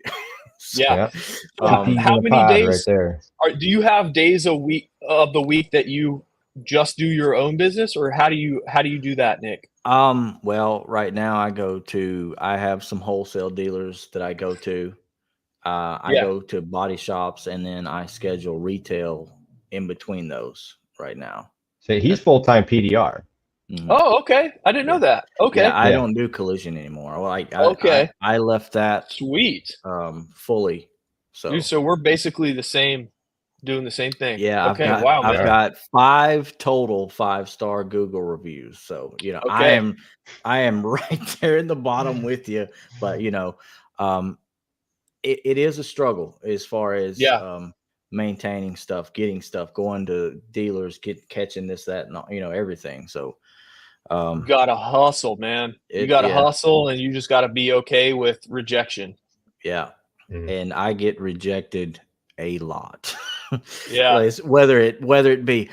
you. How many days right there? Do you have days of the week that you just do your own business, or how do you do that, Nick? Well, right now I have some wholesale dealers that I go to. I go to body shops, and then I schedule retail in between those right now. So he's full-time PDR. Mm-hmm. Oh, okay. I didn't know that. Okay. Yeah, I don't do collision anymore. I left that sweet fully. So we're basically doing the same thing. Yeah. Okay. I've got 5 total 5-star Google reviews. So, I am right there in the bottom with you, but it is a struggle as far as maintaining stuff, getting stuff, going to dealers, catching this, that, and everything. So you gotta hustle, man. You gotta hustle, and you just gotta be okay with rejection. Yeah. And I get rejected a lot. Yeah. whether it be,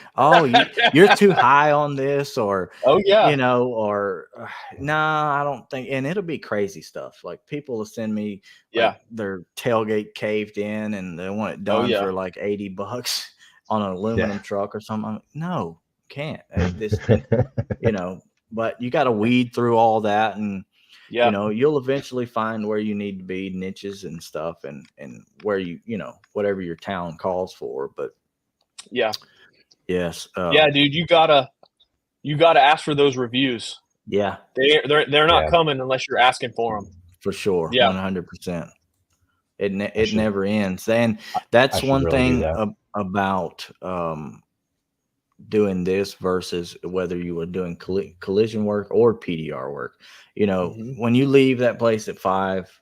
you're too high on this, or or I don't think, and it'll be crazy stuff. Like people will send me their tailgate caved in and they want it done for like $80 on an aluminum truck or something. I'm like, no, can't. But you got to weed through all that, and you'll eventually find where you need to be, niches and stuff, and where whatever your town calls for. But yes, dude, you gotta ask for those reviews. Yeah, they're not coming unless you're asking for them. For sure, 100%. It never ends, and that's one thing about doing this versus whether you were doing collision work or PDR work. When you leave that place at 5,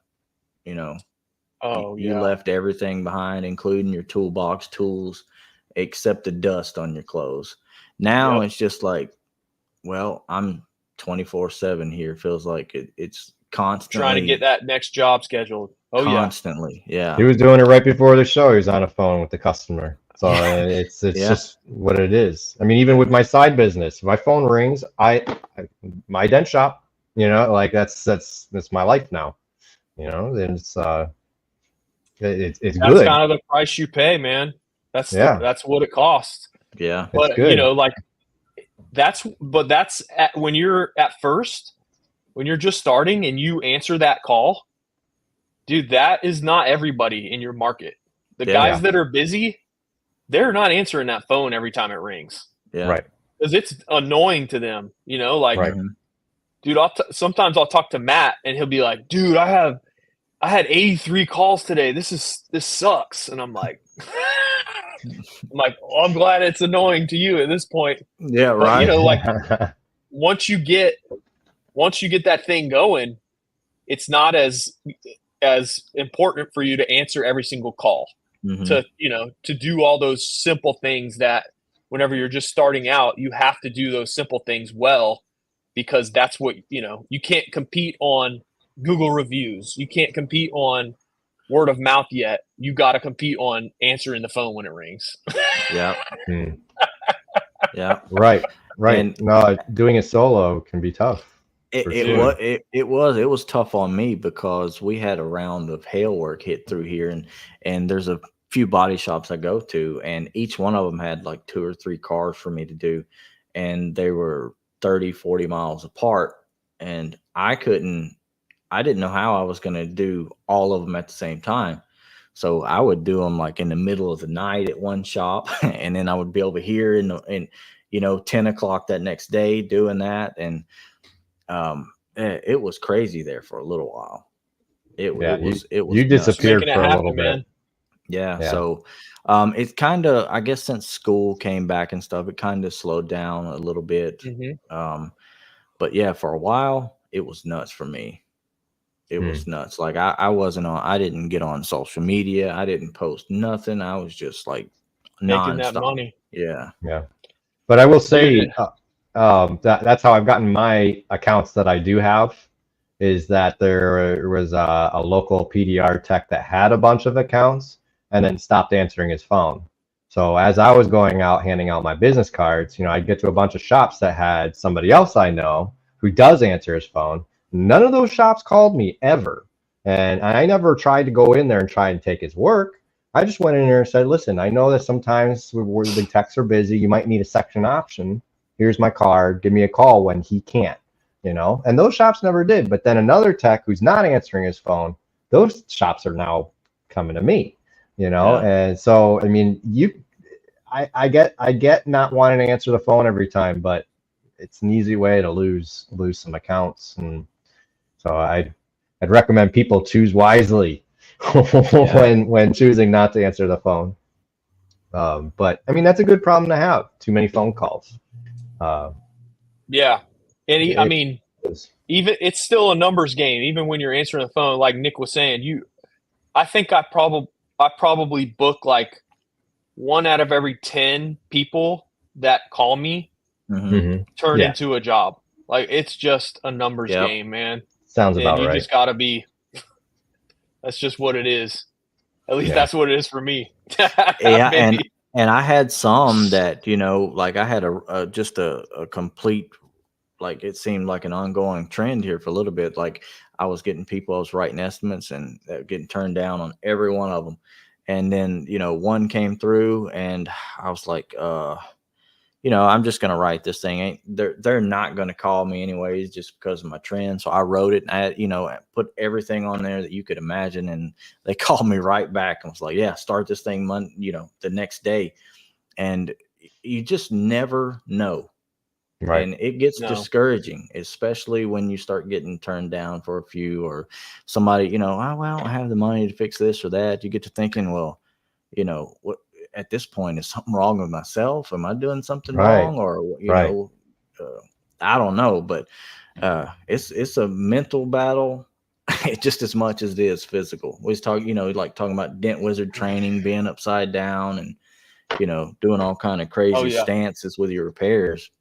you left everything behind, including your toolbox, tools, except the dust on your clothes. Now it's just like, well, I'm 24/7 here. Feels like it's constantly trying to get that next job scheduled. Constantly. Yeah. He was doing it right before the show. He was on a phone with the customer. So it's just what it is. I mean, even with my side business, if my phone rings, my dent shop, like that's my life now, and it's good. That's kind of the price you pay, man. That's what it costs. Yeah. But that's when you're at first, when you're just starting and you answer that call, dude, that is not everybody in your market. The guys that are busy, they're not answering that phone every time it rings. Yeah. Right. Because it's annoying to them, you know, like, Right. dude, sometimes I'll talk to Matt and he'll be like, dude, I had 83 calls today. This sucks. And I'm like, oh, I'm glad it's annoying to you at this point. Yeah. But, Right. you know, like once you get that thing going, it's not as important for you to answer every single call, to do all those simple things that whenever you're just starting out, you have to do those simple things well, because that's what, you can't compete on Google reviews. You can't compete on word of mouth yet. You got to compete on answering the phone when it rings. Yeah. Yeah. Right. And no, doing it solo can be tough. It was tough on me because we had a round of hail work hit through here, and there's a few body shops I go to, and each one of them had like 2 or 3 cars for me to do, and they were 30-40 miles apart, and I didn't know how I was going to do all of them at the same time. So I would do them like in the middle of the night at one shop, and then I would be over here in 10 o'clock that next day doing that. And it was crazy there for a little while. It was you disappeared for a little bit. Yeah. So it's kind of, I guess since school came back and stuff, it kind of slowed down a little bit. But yeah, for a while it was nuts for me. It was nuts. Like I didn't get on social media. I didn't post nothing. I was just like making that money. Yeah. Yeah. But I will say that's how I've gotten my accounts that I do have, is that there was a local PDR tech that had a bunch of accounts and then stopped answering his phone. So as I was going out handing out my business cards, I'd get to a bunch of shops that had somebody else I know who does answer his phone. None of those shops called me ever. And I never tried to go in there and try and take his work. I just went in there and said, listen, I know that sometimes the techs are busy. You might need a section option. Here's my card. Give me a call when he can't, And those shops never did. But then another tech who's not answering his phone, those shops are now coming to me, And so, I mean, I get not wanting to answer the phone every time, but it's an easy way to lose some accounts. And so I'd recommend people choose wisely when choosing not to answer the phone. But I mean, that's a good problem to have. Too many phone calls. Yeah. And I mean, even it's still a numbers game. Even when you're answering the phone, like Nick was saying, I think I probably book like 1 out of every 10 people that call me turn into a job. Like it's just a numbers game, man. Sounds about right. You just gotta be. That's just what it is. At least that's what it is for me. And I had some that, like I had just a complete, like it seemed like an ongoing trend here for a little bit. Like I was getting people, I was writing estimates and getting turned down on every one of them. And then, one came through and I was like, I'm just going to write this thing. They're not going to call me anyways, just because of my trend. So I wrote it and I put everything on there that you could imagine. And they called me right back and was like, yeah, start this thing the next day. And you just never know. Right. And it gets discouraging, especially when you start getting turned down for a few, or somebody, I don't have the money to fix this or that. You get to thinking, well, what at this point, is something wrong with myself? Am I doing something wrong? Or, I don't know, but it's a mental battle just as much as it is physical. We was talking, talking about dent wizard training, being upside down and, doing all kind of crazy stances with your repairs.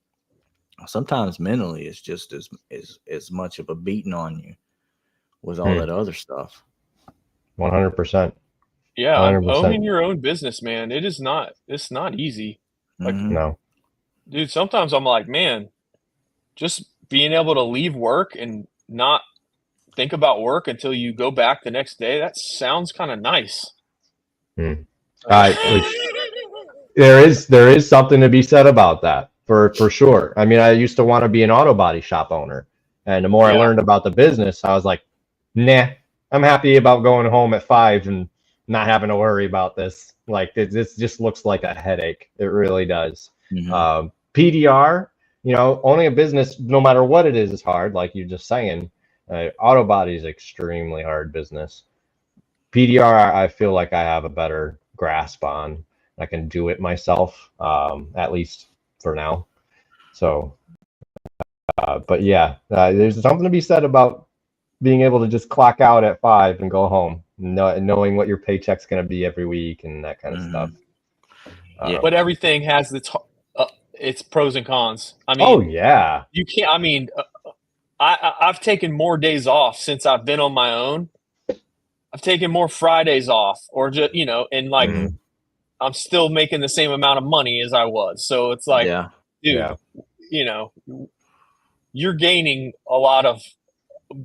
Sometimes mentally it's just as much of a beating on you with all that other stuff. 100%. Yeah, 100%. Owning your own business, man, it's not easy. Like, no, dude, sometimes I'm like, man, just being able to leave work and not think about work until you go back the next day, that sounds kind of nice. There is something to be said about that. For sure. I mean, I used to want to be an auto body shop owner. And the more I learned about the business, I was like, nah, I'm happy about going home at 5 and not having to worry about this. Like this just looks like a headache. It really does. Mhm. PDR, owning a business, no matter what it is hard. Like you're just saying, auto body is extremely hard business. PDR, I feel like I have a better grasp on. I can do it myself, at least for now. So, but yeah, there's something to be said about being able to just clock out at 5 and go home, knowing what your paycheck's going to be every week and that kind of stuff. Yeah. But everything has its pros and cons. I mean, oh yeah, you can't. I mean, I've taken more days off since I've been on my own. I've taken more Fridays off, or just and like I'm still making the same amount of money as I was. So it's like, dude, you're gaining a lot of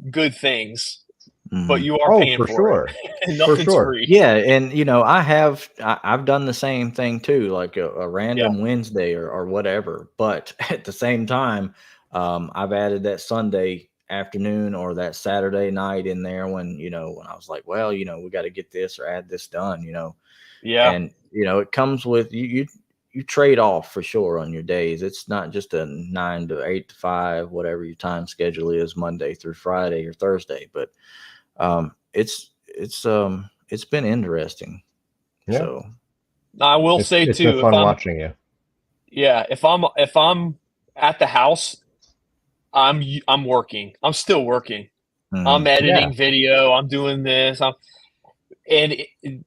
good things, but you are paying for it. And nothing's free. Yeah, and I've done the same thing too, like a random Wednesday or whatever. But at the same time, I've added that Sunday afternoon or that Saturday night in there when I was like, well, we got to get this or add this done, Yeah. And it comes with you trade off for sure on your days. It's not just a 9 to 8 to 5, whatever your time schedule is, Monday through Friday or Thursday. But it's been interesting. Yeah. So I will say it's too, been fun watching you. Yeah, if I'm at the house, I'm working. I'm still working. I'm editing video. I'm doing this.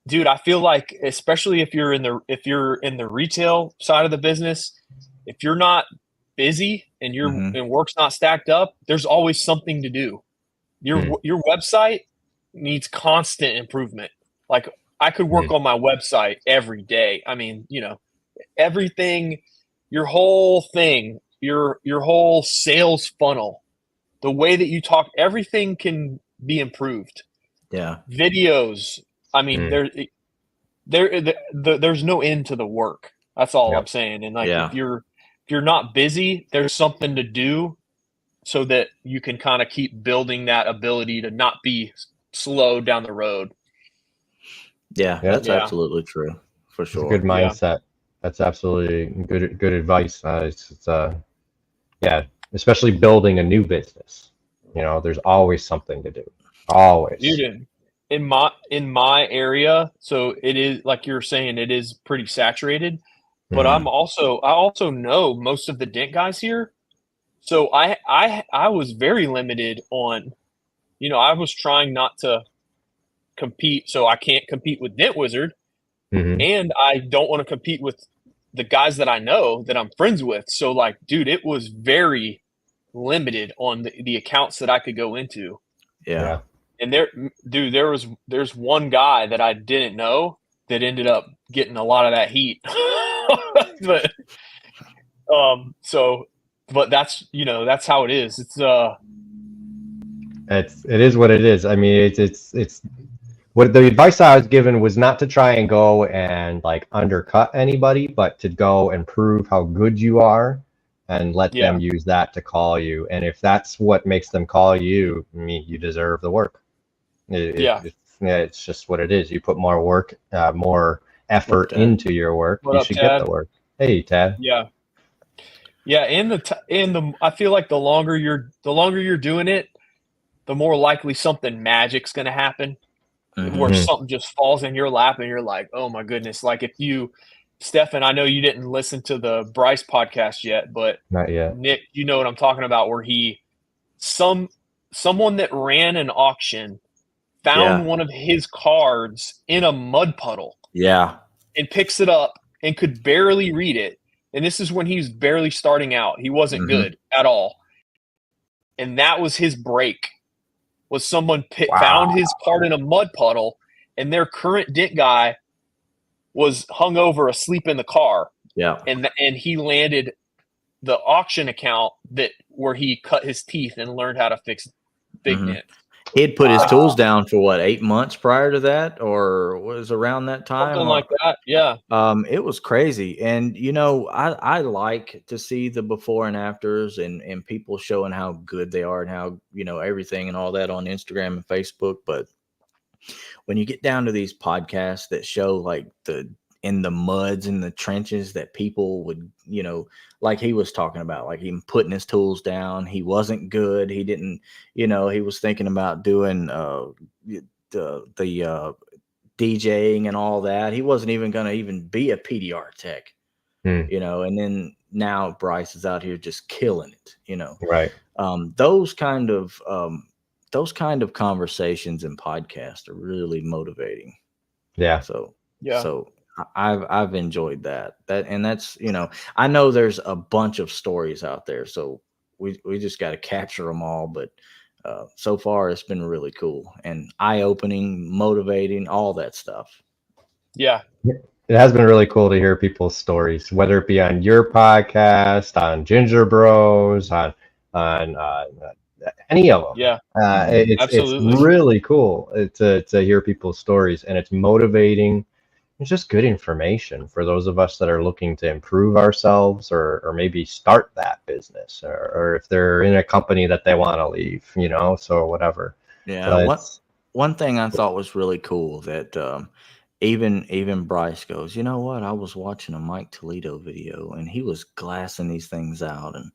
Dude, I feel like, especially if you're in the retail side of the business, if you're not busy and and work's not stacked up, there's always something to do. Your website needs constant improvement. Like I could work on my website every day. I mean, everything, your whole thing, your whole sales funnel, the way that you talk, everything can be improved. Yeah. Videos. I mean, there's no end to the work. That's all I'm saying. And like, if you're not busy, there's something to do so that you can kind of keep building that ability to not be slow down the road. Yeah, that's absolutely true. For sure. It's a good mindset. That's absolutely good advice. Especially building a new business. There's always something to do. Always. Dude, in my area, so it is like you're saying, it is pretty saturated. But I also know most of the dent guys here. So I was very limited on, I was trying not to compete, so I can't compete with Dent Wizard, and I don't want to compete with the guys that I know that I'm friends with. So like, dude, it was very limited on the accounts that I could go into. Yeah. And there's one guy that I didn't know that ended up getting a lot of that heat. But that's that's how it is. It is what it is. I mean, it's what the advice I was given was not to try and go and like undercut anybody, but to go and prove how good you are and let them use that to call you. And if that's what makes them call you, I mean, you deserve the work. It's just what it is. You put more work, more effort into your work. You should get the work. Hey, Tad. Yeah. And I feel like the longer you're doing it, the more likely something magic's going to happen, where something just falls in your lap and you're like, oh my goodness. Like if you, Stefan, I know you didn't listen to the Bryce podcast yet, but not yet. Nick, you know what I'm talking about, where someone that ran an auction found one of his cards in a mud puddle. Yeah. And picks it up and could barely read it. And this is when he was barely starting out. He wasn't good at all. And that was his break. Was someone found his card in a mud puddle, and their current dent guy was hungover asleep in the car. Yeah. And he landed the auction account where he cut his teeth and learned how to fix big dent. He'd put his tools down for what, 8 months prior to that, or was around that time? Something like that. Yeah. It was crazy. And, I like to see the before and afters and people showing how good they are and how, everything and all that on Instagram and Facebook. But when you get down to these podcasts that show like in the muds and the trenches that people would, like he was talking about, like him putting his tools down. He wasn't good. He didn't, he was thinking about doing the DJing and all that. He wasn't even going to even be a PDR tech, and then now Bryce is out here just killing it, Right. Those kind of conversations and podcasts are really motivating. Yeah. So yeah. I've enjoyed that. And that's, I know there's a bunch of stories out there, so we just got to capture them all. But so far, it's been really cool and eye-opening, motivating, all that stuff. Yeah. It has been really cool to hear people's stories, whether it be on your podcast, on Ginger Bros, on any of them. Yeah. It's really cool to hear people's stories, and it's motivating. It's just good information for those of us that are looking to improve ourselves or maybe start that business or if they're in a company that they want to leave, so whatever. Yeah. One thing I thought was really cool that even Bryce goes, you know what? I was watching a Mike Toledo video and he was glassing these things out. And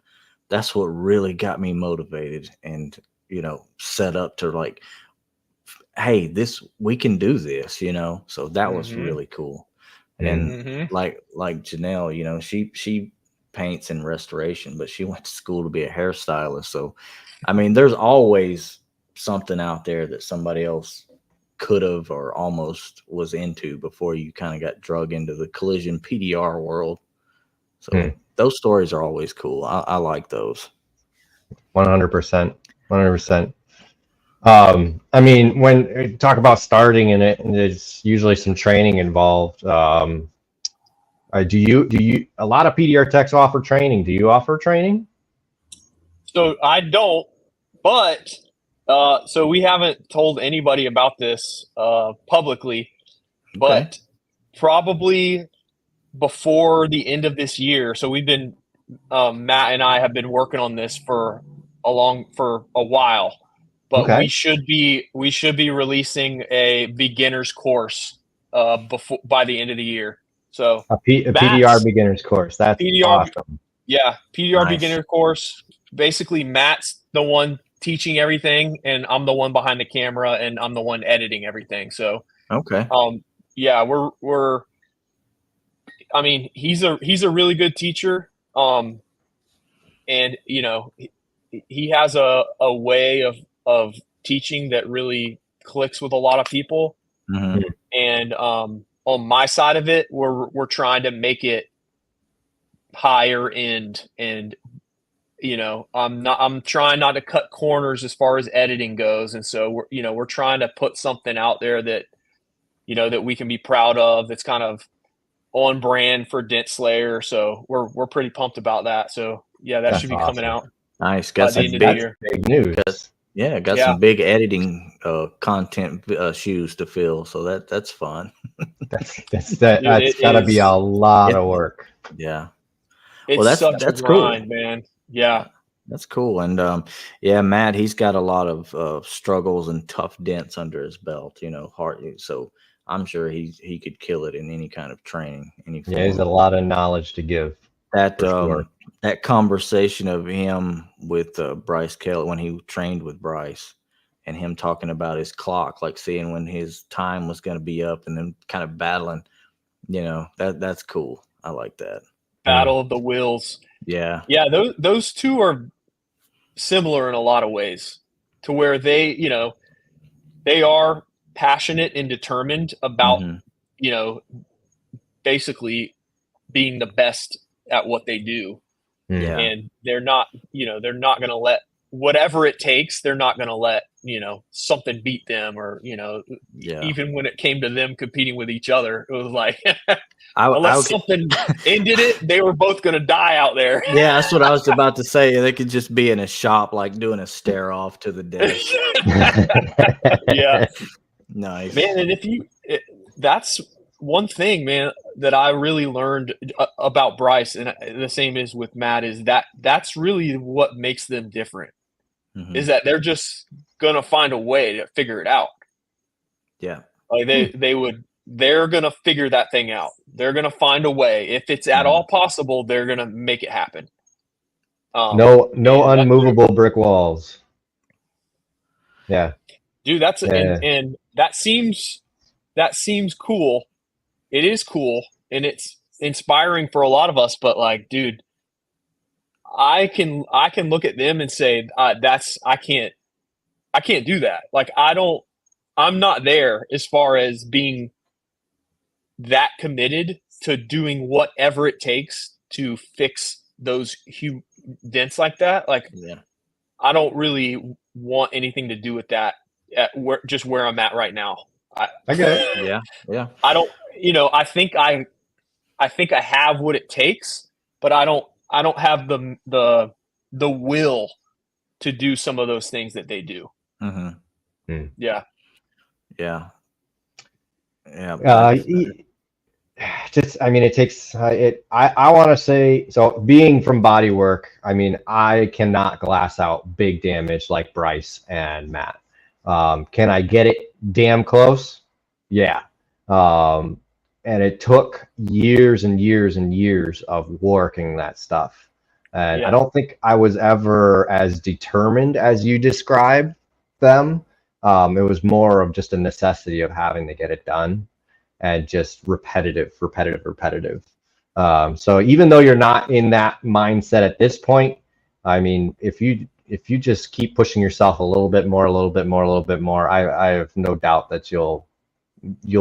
that's what really got me motivated and, set up to like, hey, we can do this, so that was really cool. And like Janelle, she paints and restoration, but she went to school to be a hairstylist. So, I mean, there's always something out there that somebody else could have or almost was into before you kind of got drug into the collision PDR world. So those stories are always cool. I like those. 100%. 100%. I mean, when we talk about starting in it, there's usually some training involved. Do you, a lot of PDR techs offer training. Do you offer training? So I don't, but, so we haven't told anybody about this, publicly, but probably before the end of this year. So we've been, Matt and I have been working on this for a while. But we should be releasing a beginner's course by the end of the year. So a PDR beginner's course. That's awesome. Yeah, PDR beginner course. Basically, Matt's the one teaching everything, and I'm the one behind the camera, and I'm the one editing everything. So yeah, we're. I mean, he's a really good teacher, and he has a way of teaching that really clicks with a lot of people. And on my side of it, we're trying to make it higher end, and I'm trying not to cut corners as far as editing goes. And so we're trying to put something out there that that we can be proud of, that's kind of on brand for Dent Slayer. So we're pretty pumped about that. So yeah, that should be coming out. Nice. Got some big news. Got some big editing content shoes to fill. So that's fun. that's gotta be a lot of work. Yeah. It's such a grind, man. Yeah. That's cool. And Matt, he's got a lot of struggles and tough dents under his belt, hard. So I'm sure he could kill it in any kind of training. He has a lot of knowledge to give. That conversation of him with Bryce Kelly when he trained with Bryce, and him talking about his clock, like seeing when his time was going to be up, and then kind of battling, that's cool. I like that. Battle of the wills. Yeah. Yeah. Those two are similar in a lot of ways, to where they are passionate and determined about, basically being the best at what they do. Yeah. And they're not going to let whatever it takes. They're not going to let, something beat them, or, even when it came to them competing with each other, it was like, unless something ended it, they were both going to die out there. Yeah. That's what I was about to say. They could just be in a shop, like doing a stare off to the death. Yeah. Nice, man. And that's one thing, man, that I really learned about Bryce, and the same is with Matt, is that's really what makes them different. Is that they're just gonna find a way to figure it out. Yeah. Like they're gonna figure that thing out. They're gonna find a way. If it's at all possible, they're gonna make it happen. No unmovable brick walls. Yeah. Dude, and that seems cool. It is cool and it's inspiring for a lot of us, but like, dude, I can look at them and say, I can't do that. Like I'm not there as far as being that committed to doing whatever it takes to fix those dents like that. Like, I don't really want anything to do with that at where I'm at right now. I get it. Yeah. I don't, I think I have what it takes, but I don't have the will to do some of those things that they do. Mm-hmm. Yeah. It takes I want to say, so being from body work, I mean, I cannot glass out big damage like Bryce and Matt. Can I get it damn close? Yeah. And it took years and years and years of working that stuff. And I don't think I was ever as determined as you described them. It was more of just a necessity of having to get it done and just repetitive. So even though you're not in that mindset at this point, I mean, if you just keep pushing yourself a little bit more, I have no doubt that you'll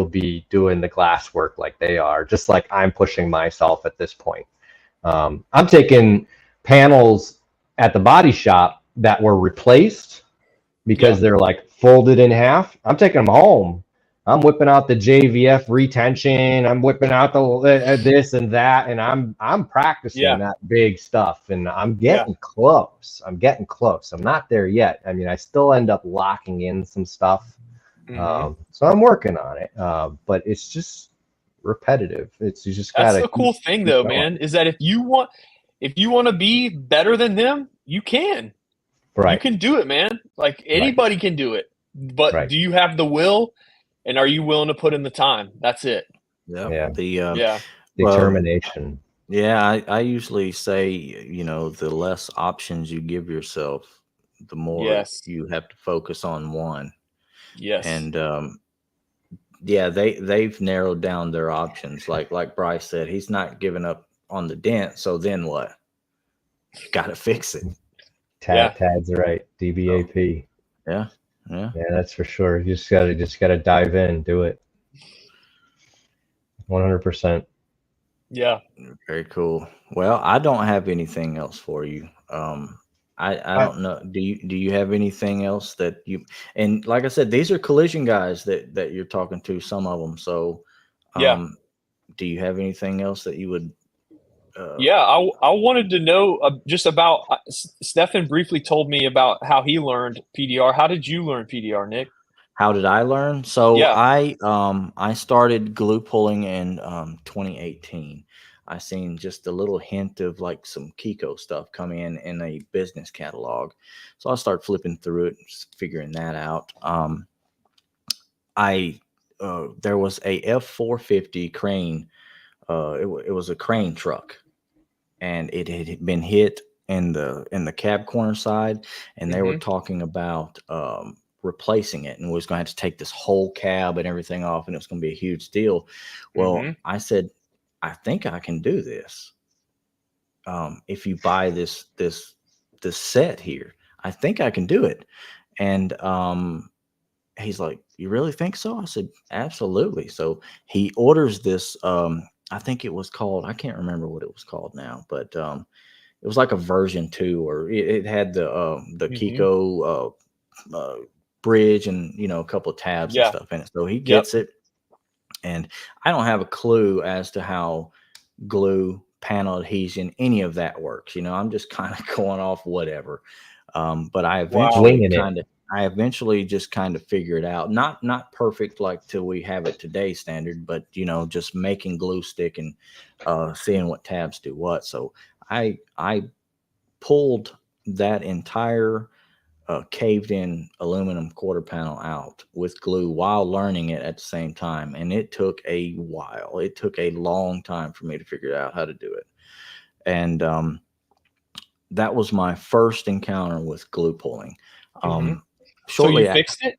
be doing the glass work like they are, just like I'm pushing myself at this point. I'm taking panels at the body shop that were replaced because they're like folded in half. I'm taking them home. I'm whipping out the JVF retention. I'm whipping out the this and that, and I'm practicing that big stuff, and I'm getting close. I'm not there yet. I mean, I still end up locking in some stuff. So I'm working on it, but it's just repetitive. You just gotta. That's the cool thing, though, man, is that if you want to be better than them, you can. Right. You can do it, man. Like anybody can do it, but do you have the will? And are you willing to put in the time? That's it. Yeah. Determination. I usually say, the less options you give yourself, the more you have to focus on one. Yes. And they've narrowed down their options. Like Bryce said, he's not giving up on the dent. So then what? You got to fix it. Tad's right. DBAP. Yeah, that's for sure. You just gotta dive in, do it. 100%. Yeah. Very cool. Well, I don't have anything else for you. I don't know. Do you have anything else that you? And like I said, these are collision guys that you're talking to. Some of them. So, do you have anything else that you would? I wanted to know just about. Stefan briefly told me about how he learned PDR. How did you learn PDR, Nick? How did I learn? So I started glue pulling in 2018. I seen just a little hint of like some Kiko stuff come in a business catalog, so I started flipping through it, figuring that out. There was a F450 crane. It was a crane truck. And it had been hit in the cab corner side, and they were talking about replacing it, and was going to have to take this whole cab and everything off, and it was going to be a huge deal. Well, I said, I think I can do this. If you buy this set here, I think I can do it. And he's like, you really think so? I said, absolutely. So he orders this. I think it was called, I can't remember what it was called now, but it was like a version 2, or it had the Kiko bridge and, a couple of tabs and stuff in it. So he gets it. And I don't have a clue as to how glue, panel adhesion, any of that works. I'm just kind of going off whatever. But I eventually just kind of figure it out. Not perfect like till we have it today standard, but just making glue stick and seeing what tabs do what. So I pulled that entire caved in aluminum quarter panel out with glue while learning it at the same time. And it took a while. It took a long time for me to figure out how to do it. And that was my first encounter with glue pulling. Shortly so you fixed it?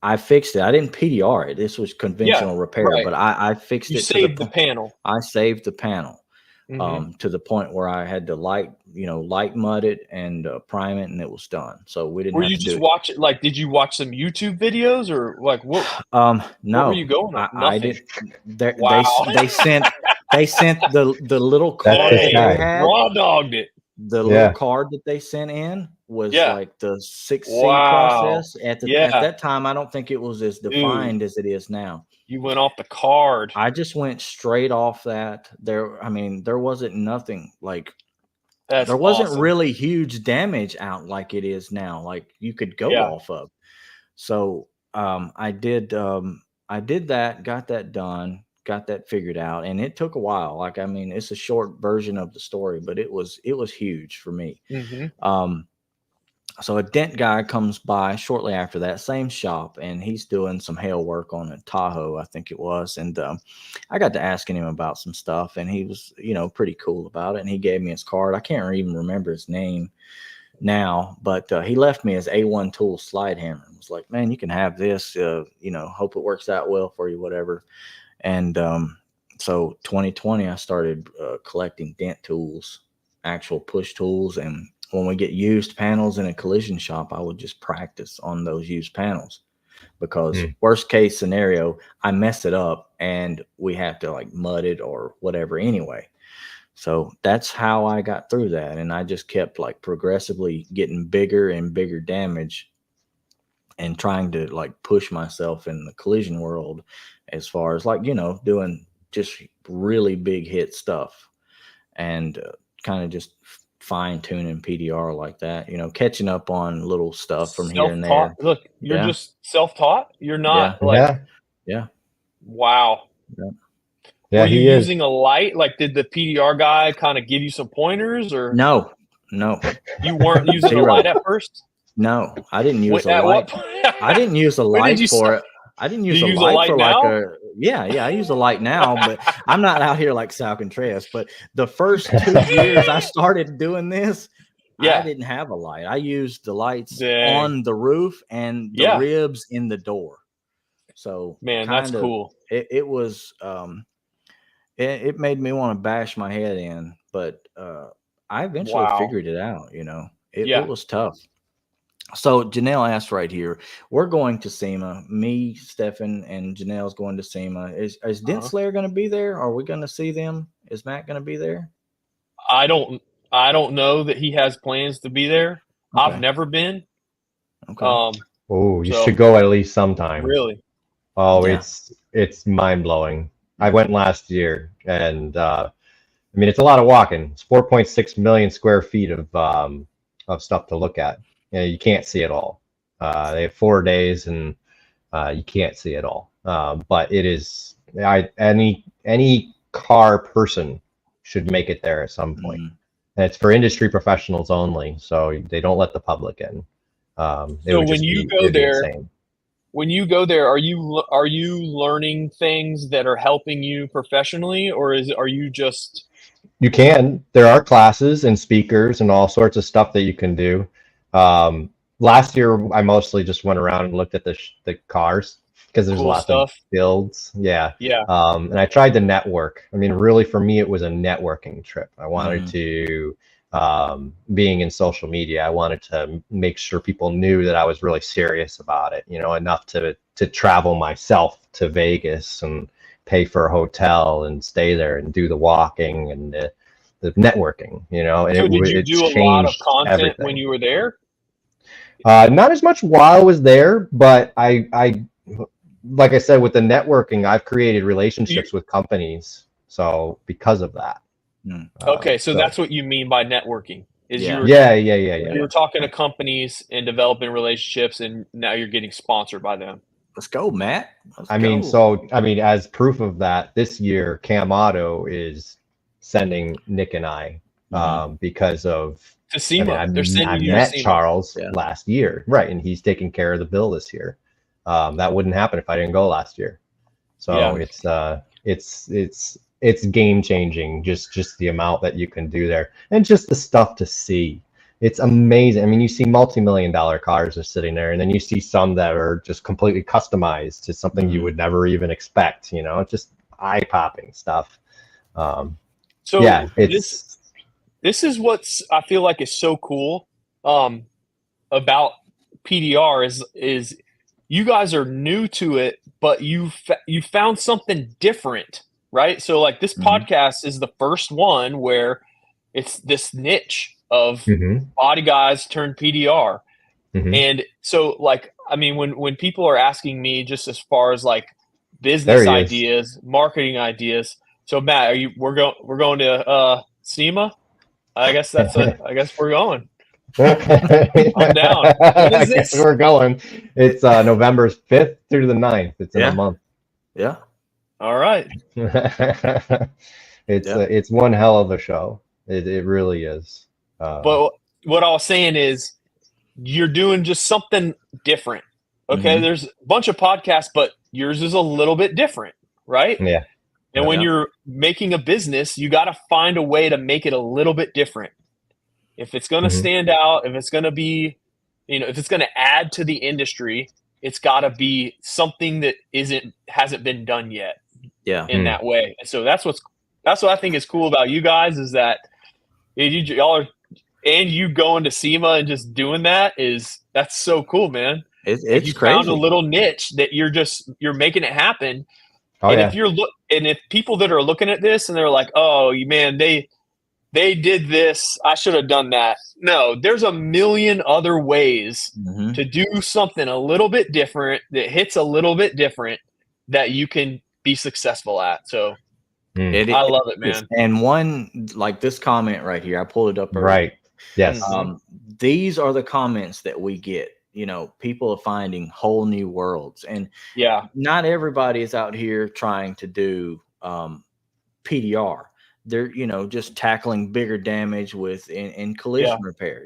I fixed it. I didn't PDR it. This was conventional repair, right. but I fixed You it. saved the panel. I saved the panel. To the point where I had to light mud it and prime it, and it was done. So we didn't. Were you just watch it? Like, did you watch some YouTube videos or like what? No. What were you going on? I did. Wow. They sent the little card that they had. Raw dogged it. The little card that they sent in was like the 6C process. At that time, I don't think it was as defined as it is now. You went off the card. I just went straight off that. There wasn't nothing like. There wasn't really huge damage out like it is now. Like you could go off of. So I did that, got that done, got that figured out, and it took a while. Like it's a short version of the story, but it was huge for me. So a dent guy comes by shortly after that, same shop, and he's doing some hail work on a Tahoe, I think it was. And I got to asking him about some stuff, and he was, pretty cool about it. And he gave me his card. I can't even remember his name now, but he left me his A1 tool slide hammer. It was like, man, you can have this, hope it works out well for you, whatever. And so 2020, I started collecting dent tools, actual push tools. And when we get used panels in a collision shop, I would just practice on those used panels because worst case scenario, I mess it up and we have to like mud it or whatever anyway. So that's how I got through that. And I just kept like progressively getting bigger and bigger damage and trying to like push myself in the collision world as far as like, doing just really big hit stuff and kind of just fine tuning PDR like that, catching up on little stuff from here and there. Look, you're just self-taught. You're not yeah. Wow. Yeah. Were you using a light? Like, did the PDR guy kind of give you some pointers or no? You weren't using a light at first? No, I didn't use a light. I didn't use a light for it. I didn't use a light for like I use a light now, but I'm not out here like Sal Contreras. But the first 2 years I started doing this, I didn't have a light. I used the lights on the roof and the ribs in the door. So Man, that's cool. It was it made me want to bash my head in, but I eventually figured it out. It was tough. So Janelle asked right here, we're going to SEMA. Me, Stefan, and Janelle's going to SEMA. Is Dent Slayer going to be there? Are we going to see them? Is Matt going to be there? I don't know that he has plans to be there. Okay. I've never been. Okay. You should go at least sometime. Really? Oh, yeah. It's mind blowing. I went last year, and it's a lot of walking. It's 4.6 million square feet of stuff to look at. You can't see it all. They have 4 days, and you can't see it all. But it is any car person should make it there at some point. And it's for industry professionals only, so they don't let the public in. So when you go there, are you learning things that are helping you professionally, or are you just? You can. There are classes and speakers and all sorts of stuff that you can do. Last year, I mostly just went around and looked at the cars because there's lots of builds. Yeah. And I tried to network. Really for me, it was a networking trip. I wanted to, being in social media, I wanted to make sure people knew that I was really serious about it, enough to travel myself to Vegas and pay for a hotel and stay there and do the walking and the networking, And so did you do a lot of content when you were there? Not as much while I was there, but I like I said, with the networking, I've created relationships with companies. So because of that. Okay. So that's what you mean by networking is you were talking to companies and developing relationships, and now you're getting sponsored by them. Let's go, Matt. As proof of that, this year, Cam Auto is sending Nick and I because of to SEMA. I They're mean, I sending you to met SEMA. Charles last year, right? And he's taking care of the bill this year. That wouldn't happen if I didn't go last year. So it's game changing. Just the amount that you can do there, and just the stuff to see. It's amazing. I mean, you see multi-million-dollar cars are sitting there, and then you see some that are just completely customized to something you would never even expect. You know, just eye-popping stuff. So yeah, this is what's I feel like is so cool about PDR is you guys are new to it, but you found something different, right? So like this podcast is the first one where it's this niche of body guys turned PDR. And so like, I mean, when people are asking me just as far as like business ideas, marketing ideas. So Matt, we're going to SEMA? I guess I guess we're going. I'm down. When is this? We're going. It's November 5th through the 9th. It's in a month. Yeah. All right. It's one hell of a show. It really is. But what I was saying is you're doing just something different. Okay. There's a bunch of podcasts, but yours is a little bit different, right? Yeah. And when you're making a business, you got to find a way to make it a little bit different. If it's going to stand out, if it's going to be, if it's going to add to the industry, it's got to be something that hasn't been done yet. Yeah. In that way. And so that's what I think is cool about you guys is that y'all are, and you going to SEMA and just doing that's so cool, man. It's you crazy. Found a little niche that you're making it happen. Oh, and yeah. if people that are looking at this and they're like, oh man, they did this, I should have done that. No, there's a million other ways to do something a little bit different that hits a little bit different that you can be successful at. So I love it, man. And one like this comment right here, I pulled it up earlier. Right. Yes. These are the comments that we get. People are finding whole new worlds, and not everybody is out here trying to do PDR. They're just tackling bigger damage in collision repair.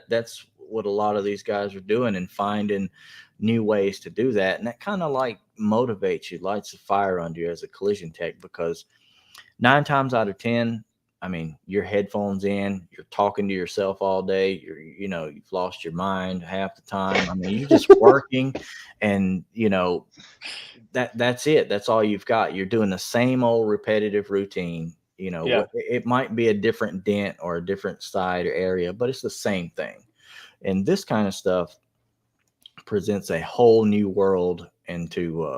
That's what a lot of these guys are doing, and finding new ways to do that. And that kind of like motivates you, lights a fire under you as a collision tech, because 9 times out of 10, I mean, your headphones in, you're talking to yourself all day. You've lost your mind half the time. I mean, you're just working, and that's it. That's all you've got. You're doing the same old repetitive routine. It might be a different dent or a different side or area, but it's the same thing. And this kind of stuff presents a whole new world into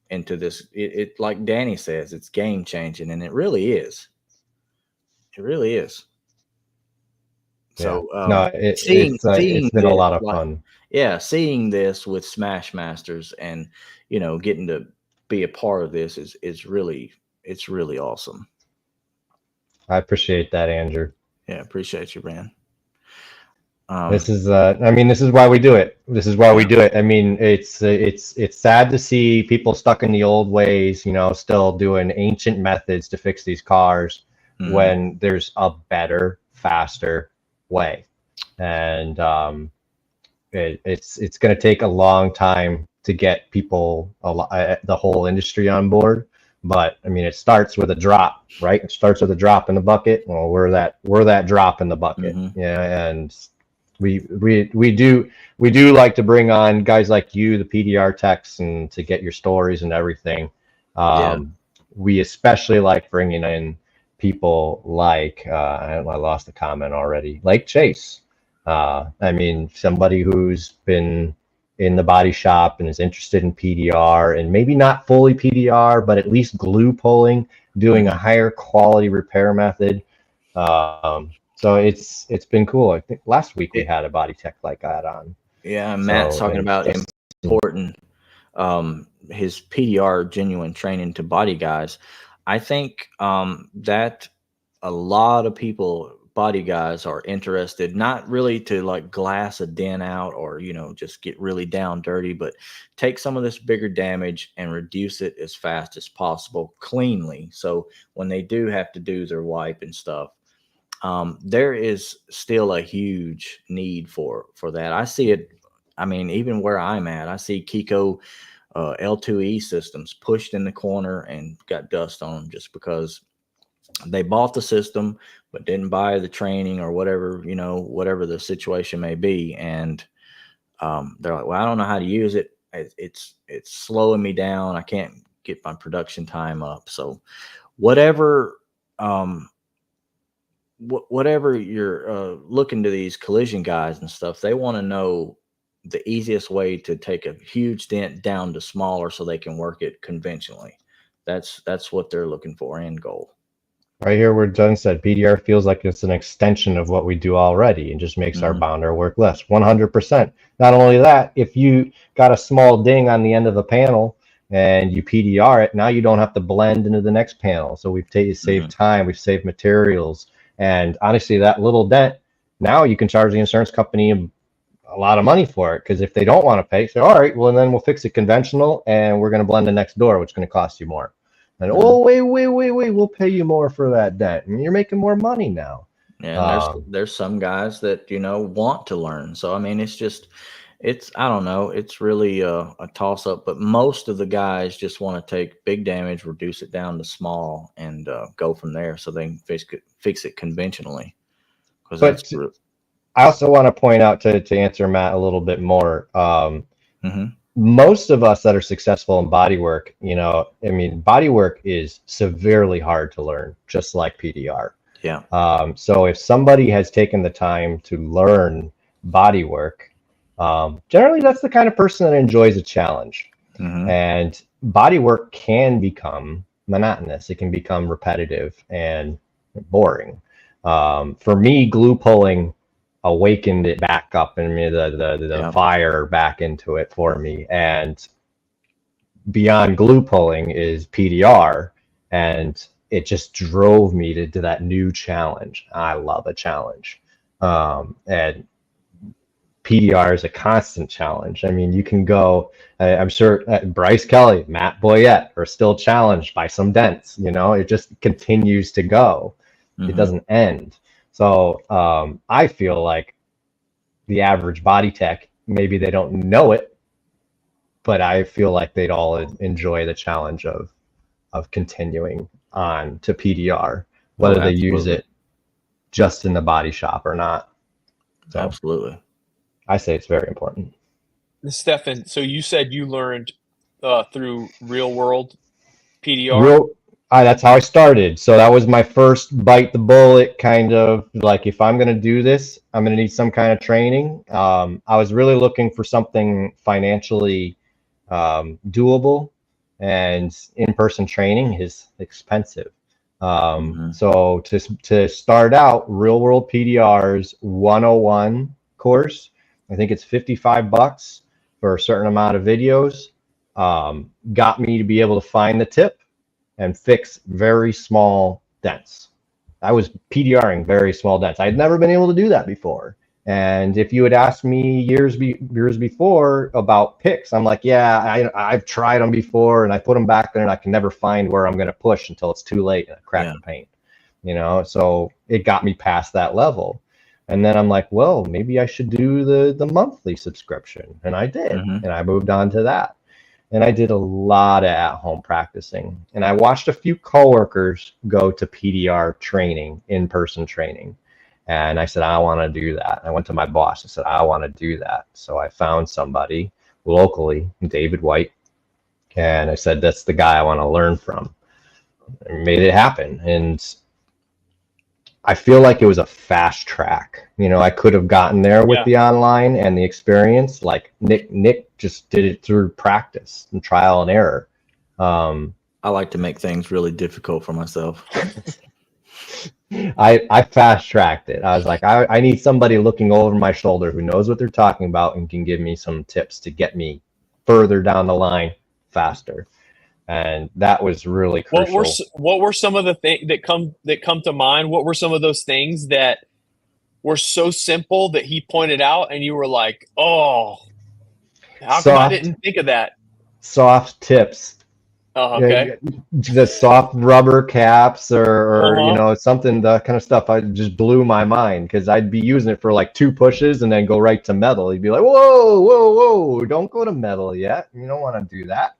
this. It like Danny says, it's game changing, and it really is. It really is. So it's been a lot of fun. Yeah, seeing this with Smash Masters and getting to be a part of this is really awesome. I appreciate that, Andrew. Yeah, appreciate you, man. This is why we do it. I mean, it's sad to see people stuck in the old ways, still doing ancient methods to fix these cars when there's a better, faster way. And it's going to take a long time to get people, the whole industry on board. But I mean, it starts with a drop, right? It starts with a drop in the bucket. Well, we're that drop in the bucket. Yeah, and we do like to bring on guys like you, the PDR techs, and to get your stories and everything. We especially like bringing in people like I lost the comment already, like Chase. I mean, somebody who's been in the body shop and is interested in PDR, and maybe not fully PDR, but at least glue pulling, doing a higher quality repair method. So it's been cool. I think last week we had a body tech like that on. Yeah, Matt's talking about important his PDR genuine training to body guys. I think that a lot of people, body guys, are interested, not really to like glass a dent out or just get really down dirty, but take some of this bigger damage and reduce it as fast as possible cleanly. So when they do have to do their wipe and stuff, there is still a huge need for that. I see it. I mean, even where I'm at, I see Kiko L2E systems pushed in the corner and got dust on them just because they bought the system but didn't buy the training or whatever, whatever the situation may be. And they're like, well, I don't know how to use it. It's slowing me down. I can't get my production time up. So whatever, whatever you're looking to these collision guys and stuff, they want to know the easiest way to take a huge dent down to smaller so they can work it conventionally. That's what they're looking for, end goal. Right here where Jen said PDR feels like it's an extension of what we do already and just makes our bounder work less. 100%. Not only that, if you got a small ding on the end of a panel and you PDR it, now you don't have to blend into the next panel. So we've saved time, we've saved materials. And honestly, that little dent, now you can charge the insurance company a lot of money for it, because if they don't want to pay, say, all right, well, then we'll fix it conventional and we're going to blend the next door, which is going to cost you more. And oh, wait, we'll pay you more for that dent. I mean, you're making more money now. Yeah, there's some guys that, want to learn. So, I mean, I don't know. It's really a toss up, but most of the guys just want to take big damage, reduce it down to small, and go from there so they can fix it conventionally. I also want to point out, to answer Matt a little bit more, most of us that are successful in bodywork, bodywork is severely hard to learn, just like PDR. Yeah. So if somebody has taken the time to learn bodywork, generally that's the kind of person that enjoys a challenge. And bodywork can become monotonous. It can become repetitive and boring. For me, glue pulling awakened it back up and the fire back into it for me. And beyond glue pulling is PDR, and it just drove me to that new challenge. I love a challenge. And PDR is a constant challenge. I mean, you can go, I'm sure Bryce Kelly, Matt Boyette are still challenged by some dents, it just continues to go. It doesn't end. So I feel like the average body tech, maybe they don't know it, but I feel like they'd all enjoy the challenge of continuing on to PDR, whether they use it just in the body shop or not. So absolutely. I say it's very important. Stefan, so you said you learned through real world PDR? That's how I started. So that was my first bite the bullet kind of like, if I'm going to do this, I'm going to need some kind of training. I was really looking for something financially doable, and in-person training is expensive. So to start out, real world PDR's 101 course, I think it's $55 for a certain amount of videos, got me to be able to find the tip and fix very small dents. I was PDRing very small dents. I had never been able to do that before. And if you had asked me years before about picks, I'm like, yeah, I've tried them before and I put them back there and I can never find where I'm going to push until it's too late and I crack the paint. So it got me past that level. And then I'm like, well, maybe I should do the monthly subscription. And I did. And I moved on to that. And I did a lot of at-home practicing. And I watched a few coworkers go to PDR training, in-person training. And I said, I want to do that. I went to my boss and said, I want to do that. So I found somebody locally, David White. And I said, that's the guy I want to learn from. And made it happen. And I feel like it was a fast track. I could have gotten there with the online and the experience. Like Nick just did it through practice and trial and error. I like to make things really difficult for myself. I fast tracked it. I was like, I need somebody looking over my shoulder who knows what they're talking about and can give me some tips to get me further down the line faster. And that was really crucial. What were some of the things that come to mind? What were some of those things that were so simple that he pointed out and you were like, oh, how come I didn't think of that? Soft tips. Oh, okay. The soft rubber caps or Uh-huh. something, that kind of stuff. I just blew my mind because I'd be using it for like 2 pushes and then go right to metal. He'd be like, whoa, whoa, whoa, don't go to metal yet. You don't want to do that.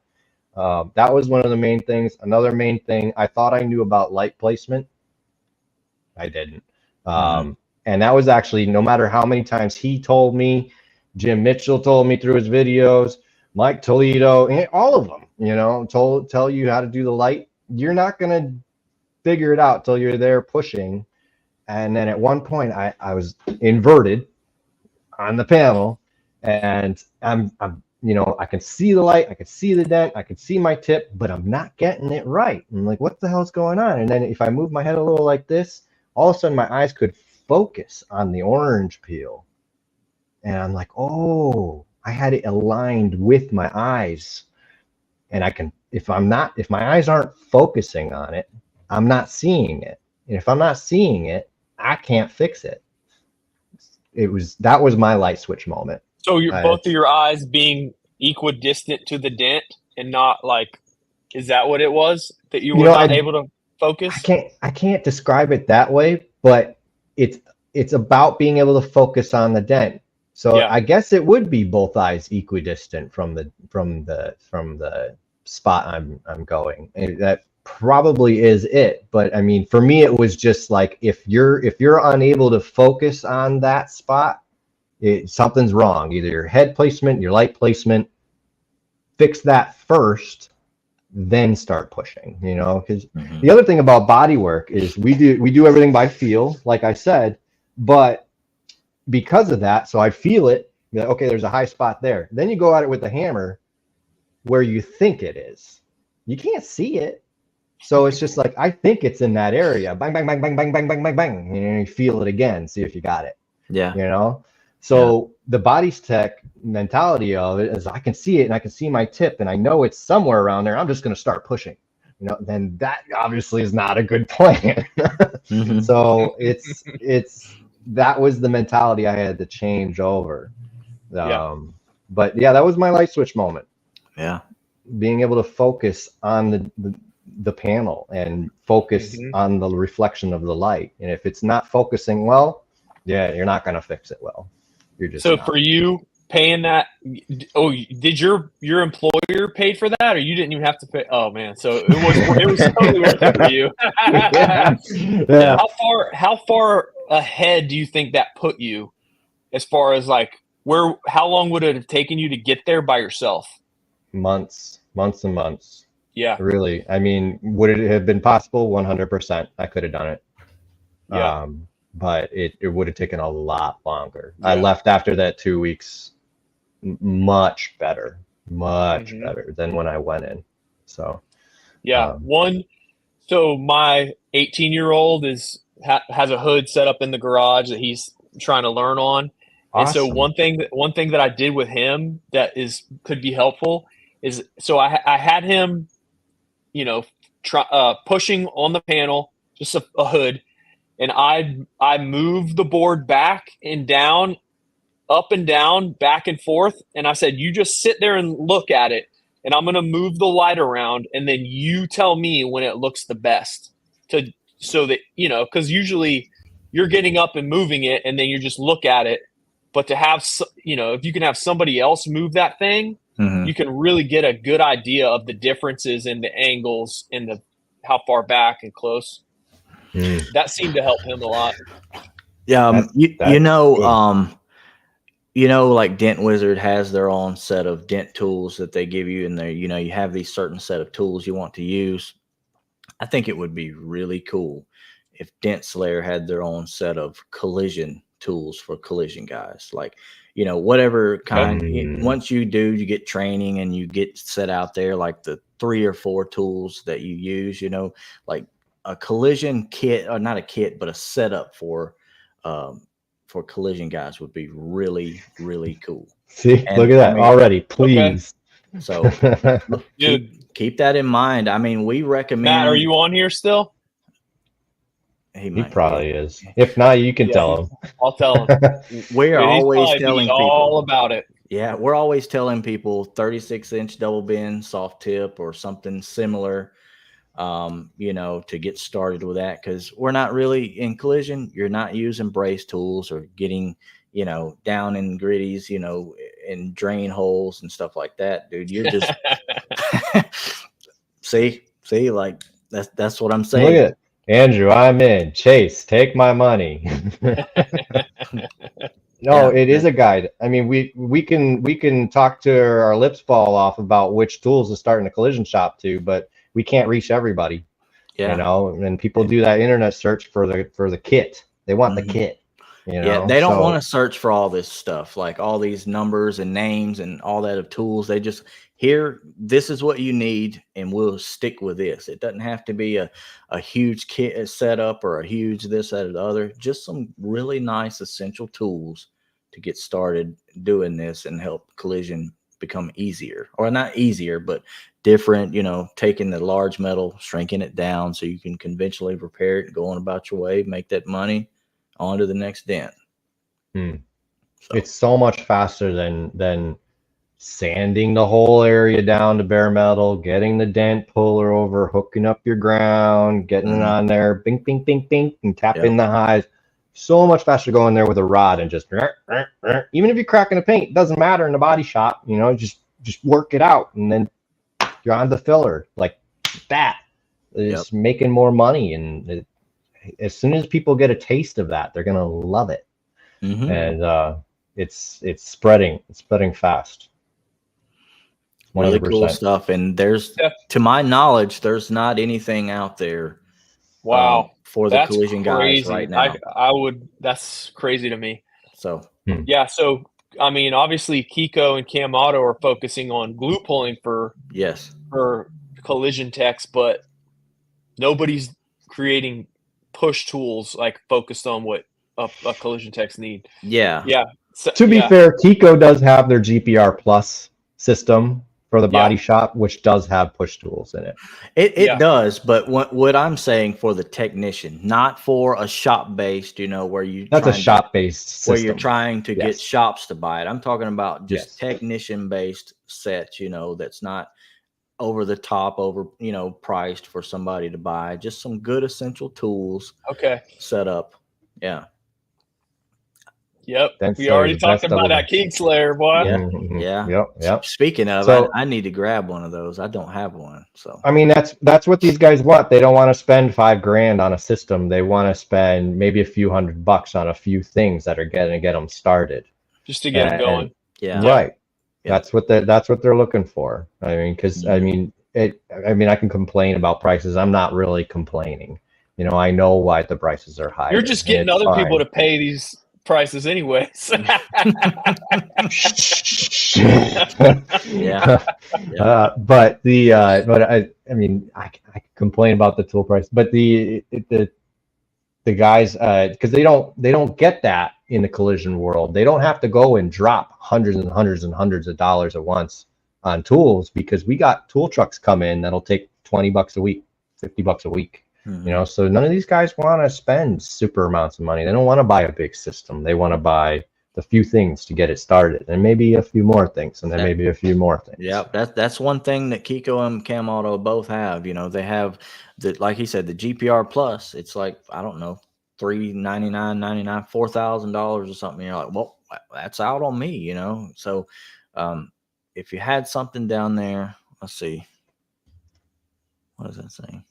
That was one of the main things. Another main thing, I thought I knew about light placement. I didn't. And that was actually, no matter how many times he told me, Jim Mitchell told me through his videos, Mike Toledo, all of them, tell you how to do the light. You're not going to figure it out till you're there pushing. And then at one point I was inverted on the panel, and I'm I can see the light, I can see the dent, I can see my tip, but I'm not getting it right. I'm like, what the hell's going on? And then if I move my head a little like this, all of a sudden my eyes could focus on the orange peel. And I'm like, oh, I had it aligned with my eyes. And I can, if my eyes aren't focusing on it, I'm not seeing it. And if I'm not seeing it, I can't fix it. That was my light switch moment. So both of your eyes being equidistant to the dent and not like, is that what it was that you were not able to focus? I can't describe it that way, but it's about being able to focus on the dent. So I guess it would be both eyes equidistant from the spot I'm going. That probably is it. But I mean, for me, it was just like, if you're unable to focus on that spot, something's wrong. Either your head placement, your light placement. Fix that first, then start pushing. Because the other thing about body work is we do everything by feel, like I said, but because of that, so I feel it. Okay, there's a high spot there. Then you go at it with the hammer where you think it is. You can't see it. So it's just like, I think it's in that area. Bang, bang, bang, bang, bang, bang, bang, bang, bang. You feel it again. See if you got it. Yeah. So the body's tech mentality of it is, I can see it and I can see my tip and I know it's somewhere around there. I'm just going to start pushing. Then that obviously is not a good plan. So that was the mentality I had to change over. But yeah, that was my light switch moment. Yeah. Being able to focus on the panel and focus on the reflection of the light. And if it's not focusing well, you're not going to fix it well. You're just not. For you paying that, did your employer pay for that, or you didn't even have to pay? Oh man, so it was totally worth it for you. Yeah. How far ahead do you think that put you, as far as like how long would it have taken you to get there by yourself? Months and months. Yeah. Really. I mean, would it have been possible? 100%. I could have done it. Yeah. But it would have taken a lot longer. Yeah. I left after that 2 weeks much better than when I went in. So so my 18-year-old has a hood set up in the garage that he's trying to learn on. Awesome. And so one thing that I did with him that could be helpful is, so I had him, pushing on the panel, just a hood. And I moved the board back and down, up and down, back and forth. And I said, you just sit there and look at it. And I'm going to move the light around. And then you tell me when it looks the best, so that, because usually you're getting up and moving it and then you just look at it. But to have, if you can have somebody else move that thing, you can really get a good idea of the differences in the angles and how far back and close. That seemed to help him a lot. Yeah, like Dent Wizard has their own set of dent tools that they give you, and there, you have these certain set of tools you want to use. I think it would be really cool if Dent Slayer had their own set of collision tools for collision guys. Like, whatever kind. Once you get training and you get set out there, like the 3 or 4 tools that you use, like a collision kit, or not a kit, but a setup for collision guys would be really, really cool. See, look at that already, please. Okay. So keep that in mind. I mean, we recommend. Matt, are you on here still? He probably is. If not, you can tell him. I'll tell him. We are always telling people all about it. Yeah, we're always telling people 36-inch double bend soft tip or something similar, to get started with that, because we're not really in collision. You're not using brace tools or getting, down in gritties, in drain holes and stuff like that, dude. You're just see, like that's what I'm saying. Look at Andrew. I'm in. Chase, take my money. No, it is a guide. I mean, we can talk to our lips fall off about which tools to start in a collision shop to, but we can't reach everybody. And people do that internet search for the kit. They want the kit. They don't want to search for all this stuff, like all these numbers and names and all that of tools. They just this is what you need, and we'll stick with this. It doesn't have to be a huge kit setup or a huge this, that, or the other. Just some really nice essential tools to get started doing this and help collision become easier, or not easier, but different, taking the large metal, shrinking it down so you can conventionally repair it, go on about your way, make that money, on to the next dent. So. It's so much faster than sanding the whole area down to bare metal, getting the dent puller over, hooking up your ground, getting it on there, bing, bing, bing, bing, and tapping the highs. So much faster going there with a rod and just, even if you're cracking the paint, it doesn't matter in the body shop, just work it out, and then you're on the filler like that. It's making more money, and as soon as people get a taste of that, they're gonna love it. And it's spreading fast. 100%. Really cool stuff. And to my knowledge, there's not anything out there for the collision guys right now. That's crazy to me. So so I mean, obviously Kiko and Cam Auto are focusing on glue pulling for collision techs, but nobody's creating push tools like focused on what a collision techs need. So, to be fair, Kiko does have their GPR Plus system for the body shop, which does have push tools in it. It does, but what I'm saying for the technician, not for a shop based, where you that's a shop based system, where you're trying to get shops to buy it. I'm talking about just technician based sets, that's not over the top, priced for somebody to buy. Just some good essential tools. Set up. Yeah. Yep. We already talked about that King Slayer, boy. Yep. Speaking of, I need to grab one of those. I don't have one. So I mean, that's what these guys want. They don't want to spend $5,000 on a system. They want to spend maybe a few $100 on a few things that are going to get them started, just to get them going. Right. Yeah. That's what they're looking for. I mean, because I mean, I can complain about prices. I'm not really complaining. I know why the prices are high. You're just getting other people to pay these prices anyways. But I mean, I complain about the tool price, but the guys, because they don't get that in the collision world. They don't have to go and drop hundreds and hundreds and hundreds of dollars at once on tools, because we got tool trucks come in that'll take $20 a week, $50 a week. So none of these guys want to spend super amounts of money. They don't want to buy a big system. They want to buy the few things to get it started, and maybe a few more things, and then maybe a few more things. Yeah, that's one thing that Kiko and Cam Auto both have. They have like he said, the GPR Plus. It's like, I don't know, $399.99, $4,000 or something. You're like, well, that's out on me, So if you had something down there, let's see, what is that saying?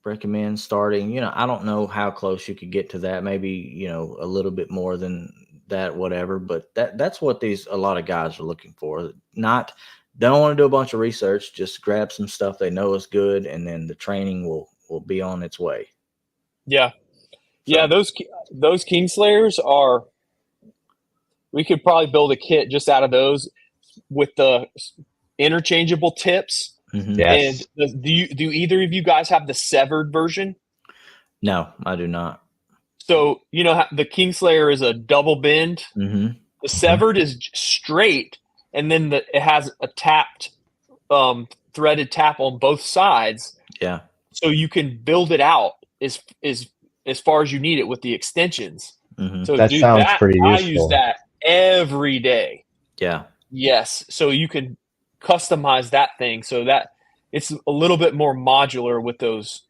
Recommend starting, I don't know how close you could get to that, maybe a little bit more than that, whatever, but that's what a lot of guys are looking for. Don't want to do a bunch of research, just grab some stuff they know is good, and then the training will be on its way. Those King Slayers we could probably build a kit just out of those with the interchangeable tips. Yes. And do either of you guys have the severed version? No, I do not. So the King Slayer is a double bend. The severed is straight, and then it has a tapped, threaded tap on both sides. Yeah. So you can build it out as far as you need it with the extensions. So that sounds pretty useful. every day. Yeah. Yes. So you can customize that thing so that it's a little bit more modular with those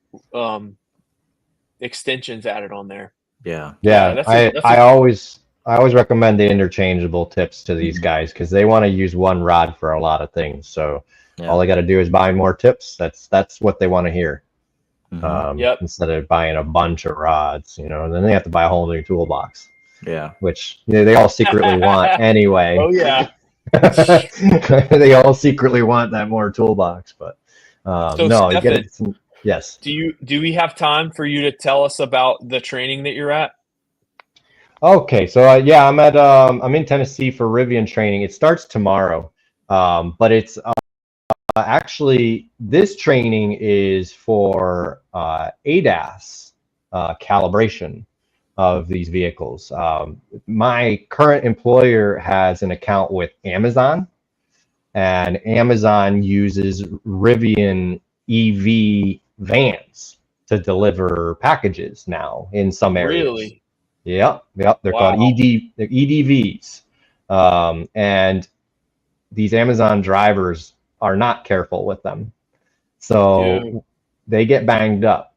extensions added on there. Yeah. Yeah, I always recommend the interchangeable tips to these guys because they want to use one rod for a lot of things. So all they got to do is buy more tips. That's what they want to hear. Instead of buying a bunch of rods, and then they have to buy a whole new toolbox. Yeah. Which they all secretly want anyway. Oh yeah. They all secretly want that more toolbox, but So no, you Stefan, get it. Yes. Do we have time for you to tell us about the training that you're at? Okay, so I'm at I'm in Tennessee for Rivian training. It starts tomorrow, but it's actually this training is for ADAS calibration of these vehicles. My current employer has an account with Amazon, and Amazon uses Rivian EV vans to deliver packages now in some areas. Really? Yep. They're called they're EDVs. And these Amazon drivers are not careful with them. So they get banged up.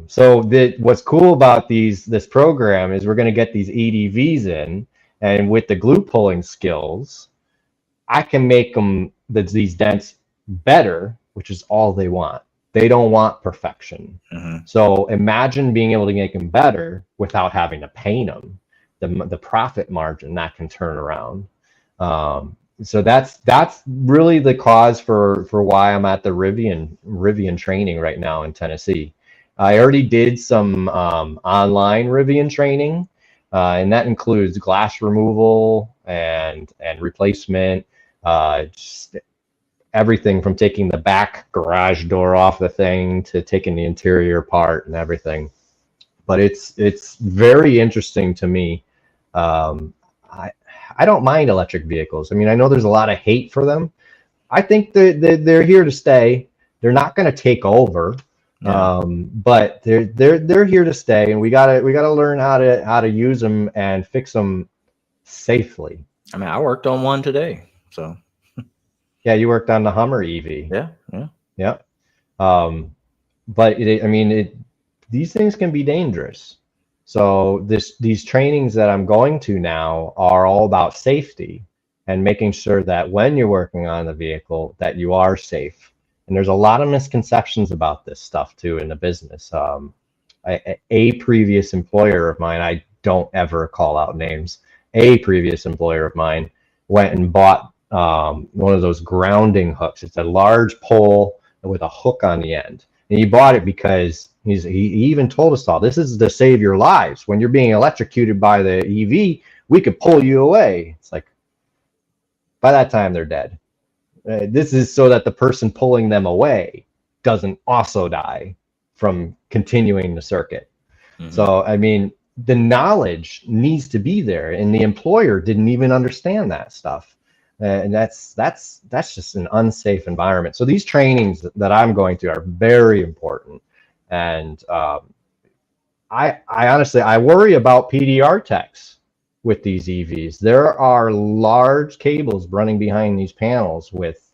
So what's cool about this program is we're going to get these EDVs in, and with the glue pulling skills, I can make these dents better, which is all they want. They don't want perfection. So imagine being able to make them better without having to paint them. The profit margin that can turn around. So that's really the cause for why I'm at the Rivian training right now in Tennessee. I already did some online Rivian training, and that includes glass removal and replacement, just everything from taking the back garage door off the thing to taking the interior apart and everything. But it's very interesting to me. I don't mind electric vehicles. I mean, I know there's a lot of hate for them. I think they're here to stay. They're not going to take over, but they're here to stay, and we gotta learn how to use them and fix them safely. I mean, I worked on one today, so. Yeah, you worked on the Hummer EV. Yeah. But these things can be dangerous. So these trainings that I'm going to now are all about safety and making sure that when you're working on the vehicle that you are safe. And there's a lot of misconceptions about this stuff too in the business. A previous employer of mine, I don't ever call out names, a previous employer of mine went and bought one of those grounding hooks. It's a large pole with a hook on the end. And he bought it because he even told us all, this is to save your lives. When you're being electrocuted by the EV, we could pull you away. It's like, by that time, they're dead. This is so that the person pulling them away doesn't also die from continuing the circuit. So, I mean, the knowledge needs to be there, and the employer didn't even understand that stuff. And that's just an unsafe environment. So these trainings that I'm going to are very important. And I honestly, I worry about PDR techs with these EVs. There are large cables running behind these panels with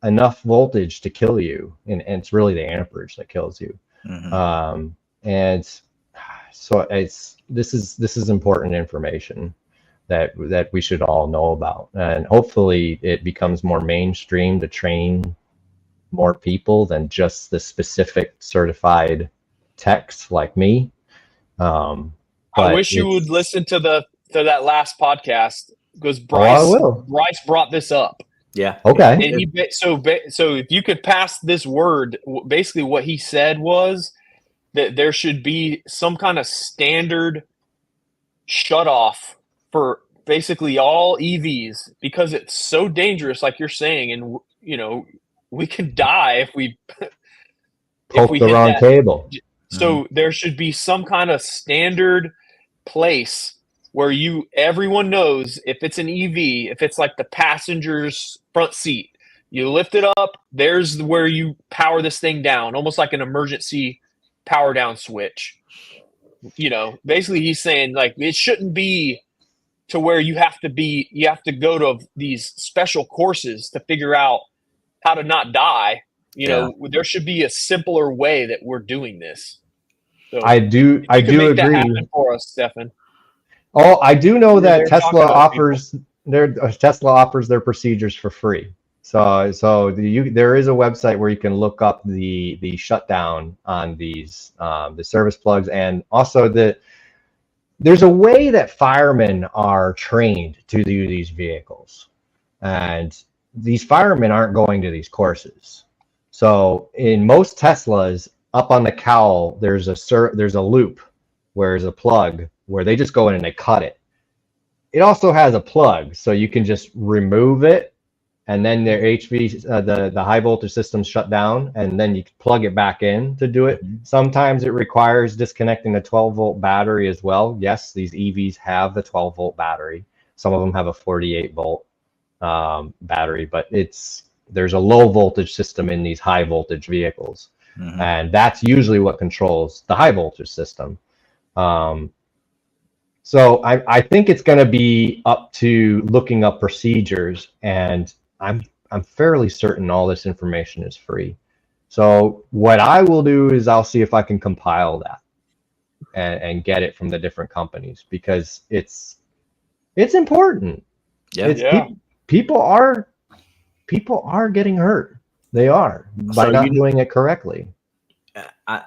enough voltage to kill you. And it's really the amperage that kills you. And so this is important information that we should all know about, and hopefully it becomes more mainstream to train more people than just the specific certified techs like me. I wish you would listen to that last podcast, because Bryce brought this up. Yeah. Okay. And so if you could pass this word, basically what he said was that there should be some kind of standard shut off for basically all EVs, because it's so dangerous, like you're saying, and we can die if we poke the wrong cable. So there should be some kind of standard place where everyone knows if it's an EV, if it's like the passenger's front seat, you lift it up, there's where you power this thing down, almost like an emergency power down switch. Basically he's saying, like, it shouldn't be to where you have to go to these special courses to figure out how to not die. You know, there should be a simpler way that we're doing this. So I do agree. That happen for us, Stefan. Oh, I do know that Tesla offers their procedures for free. So there is a website where you can look up the shutdown on these the service plugs, and also there's a way that firemen are trained to do these vehicles, and these firemen aren't going to these courses. So in most Teslas, up on the cowl, there's a loop where there's a plug where they just go in and they cut it. It also has a plug, so you can just remove it, and then their HV, the high voltage system shut down, and then you plug it back in to do it. Sometimes it requires disconnecting the 12-volt battery as well. Yes, these EVs have the 12-volt battery. Some of them have a 48-volt battery, but there's a low voltage system in these high voltage vehicles, and that's usually what controls the high voltage system. So I think it's going to be up to looking up procedures, and I'm fairly certain all this information is free. So what I will do is I'll see if I can compile that and get it from the different companies, because it's important. People are getting hurt. They are, by not doing it correctly.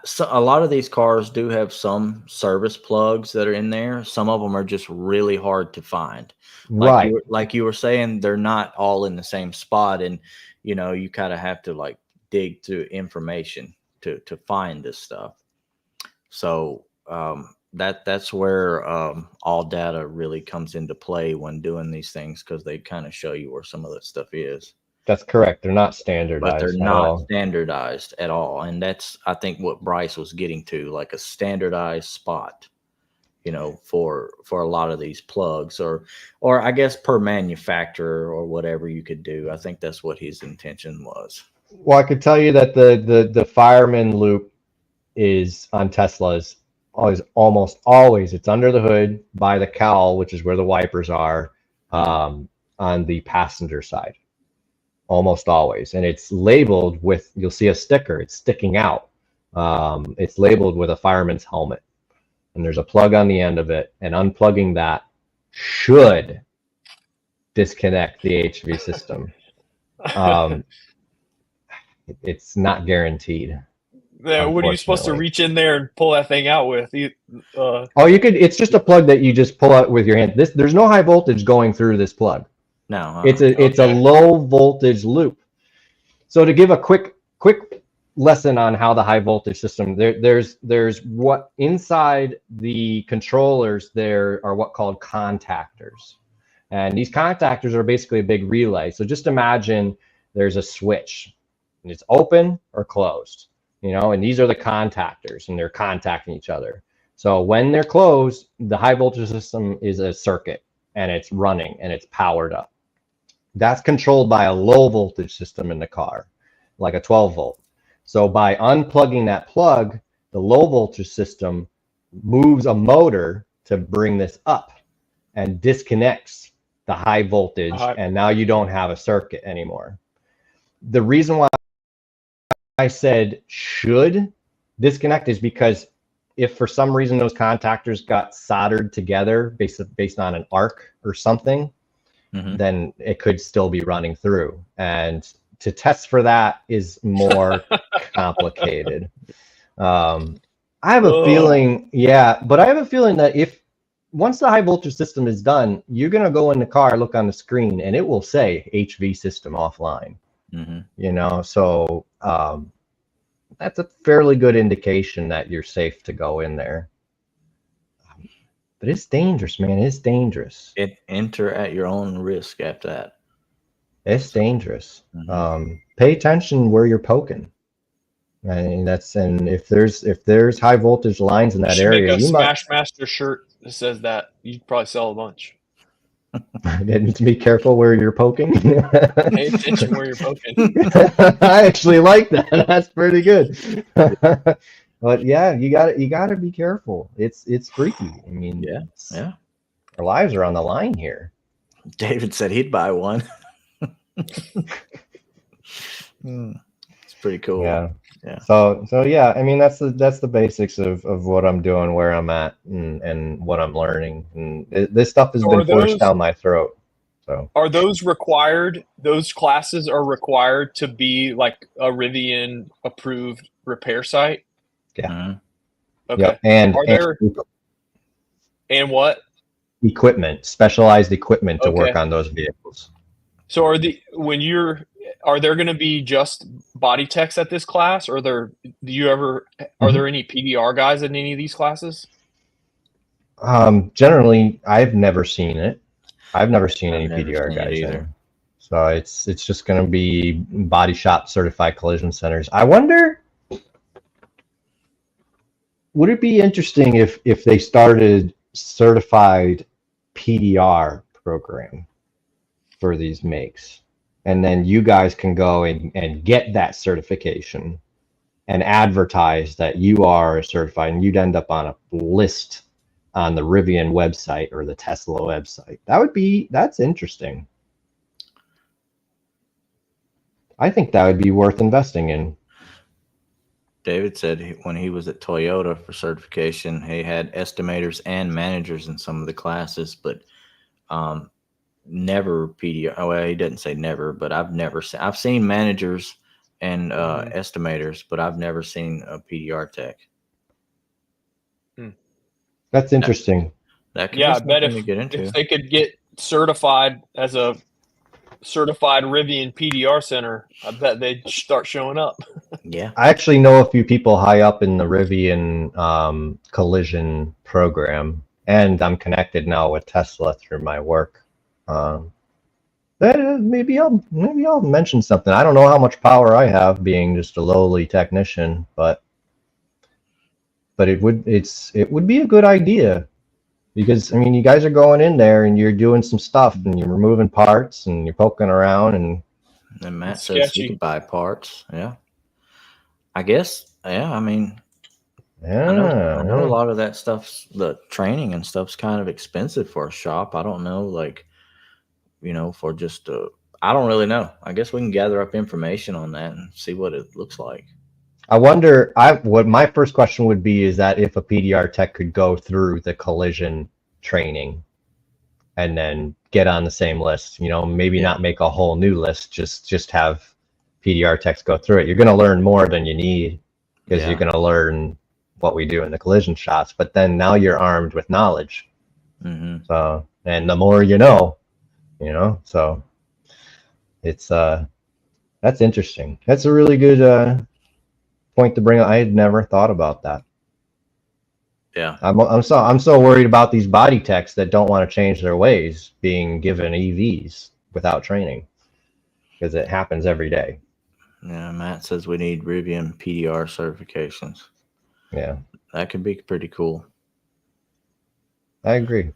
So a lot of these cars do have some service plugs that are in there. Some of them are just really hard to find. Like you were saying, they're not all in the same spot, and you know, you kind of have to like dig through information to find this stuff. So that's where all data really comes into play when doing these things, because they kind of show you where some of that stuff is. That's correct. They're not standardized. But they're not standardized at all. And that's, I think, what Bryce was getting to, like a standardized spot, you know, for a lot of these plugs, or I guess per manufacturer or whatever you could do. I think that's what his intention was. Well, I could tell you that the fireman loop is on Teslas almost always. It's under the hood by the cowl, which is where the wipers are, on the passenger side. Almost always. And it's labeled with, you'll see a sticker, it's sticking out. It's labeled with a fireman's helmet, and there's a plug on the end of it, and unplugging that should disconnect the HV system. It's not guaranteed. Yeah, what are you supposed to reach in there and pull that thing out with? You could, it's just a plug that you just pull out with your hand. There's no high voltage going through this plug. No, it's a low voltage loop. So to give a quick lesson on how the high voltage system, there's what inside the controllers there are what called contactors, and these contactors are basically a big relay. So just imagine there's a switch, and it's open or closed, you know, and these are the contactors, and they're contacting each other. So when they're closed, the high voltage system is a circuit, and it's running and it's powered up. That's controlled by a low voltage system in the car, like a 12 volt. So by unplugging that plug, the low voltage system moves a motor to bring this up and disconnects the high voltage. And now you don't have a circuit anymore. The reason why I said should disconnect is because if for some reason those contactors got soldered together based on an arc or something, then it could still be running through. And to test for that is more complicated. I have a feeling, but I have a feeling that once the high voltage system is done, you're going to go in the car, look on the screen, and it will say HV system offline. You know, so that's a fairly good indication that you're safe to go in there. But it's dangerous, man. It's dangerous. Enter at your own risk after that. It's dangerous. Pay attention where you're poking. And if there's high voltage lines in that area, you might Smash Master shirt that says that. You'd probably sell a bunch. Need to be careful where you're poking. Pay attention where you're poking. I actually like that. That's pretty good. But yeah, you got to be careful. It's freaky. I mean, Our lives are on the line here. David said he'd buy one. It's pretty cool. Yeah. Yeah. So yeah, I mean that's the basics of what I'm doing, where I'm at, and what I'm learning. And this stuff has been forced down my throat. So are those required? Those classes are required to be like a Rivian approved repair site? Yeah. Mm-hmm. Okay. Yep. And what? Equipment, specialized equipment to work on those vehicles. So are there going to be just body techs at this class, or are there any PDR guys in any of these classes? Generally, I've never seen it. I've never seen any PDR guys either. So it's just going to be body shop certified collision centers. I wonder, would it be interesting if they started certified PDR program for these makes, and then you guys can go and get that certification and advertise that you are certified, and you'd end up on a list on the Rivian website or the Tesla website. That's interesting. I think that would be worth investing in. David said when he was at Toyota for certification, he had estimators and managers in some of the classes, but never PDR. Oh, well, he didn't say never, but I've seen managers and estimators, but I've never seen a PDR tech. That's interesting. That could be something to get into. If they could get certified as a certified Rivian PDR center, I bet they'd start showing up. Yeah. I actually know a few people high up in the Rivian collision program, and I'm connected now with Tesla through my work. Maybe I'll mention something. I don't know how much power I have being just a lowly technician, but it would be a good idea, because I mean, you guys are going in there and you're doing some stuff and you're removing parts and you're poking around, and Matt says you can buy parts. Yeah, I guess. Yeah, I mean, I know a lot of that stuff's, the training and stuff's kind of expensive for a shop. I don't know, like, for just I don't really know. I guess we can gather up information on that and see what it looks like. I wonder, what my first question would be is that if a PDR tech could go through the collision training and then get on the same list, maybe not make a whole new list, just have PDR techs go through it. You're going to learn more than you need, because you're going to learn what we do in the collision shops, but then now you're armed with knowledge. Mm-hmm. So, and the more so it's, that's interesting. That's a really good, point to bring up. I had never thought about that. Yeah, I'm so worried about these body techs that don't want to change their ways being given EVs without training, because it happens every day. Yeah, Matt says we need Rivian PDR certifications. Yeah, that could be pretty cool. I agree.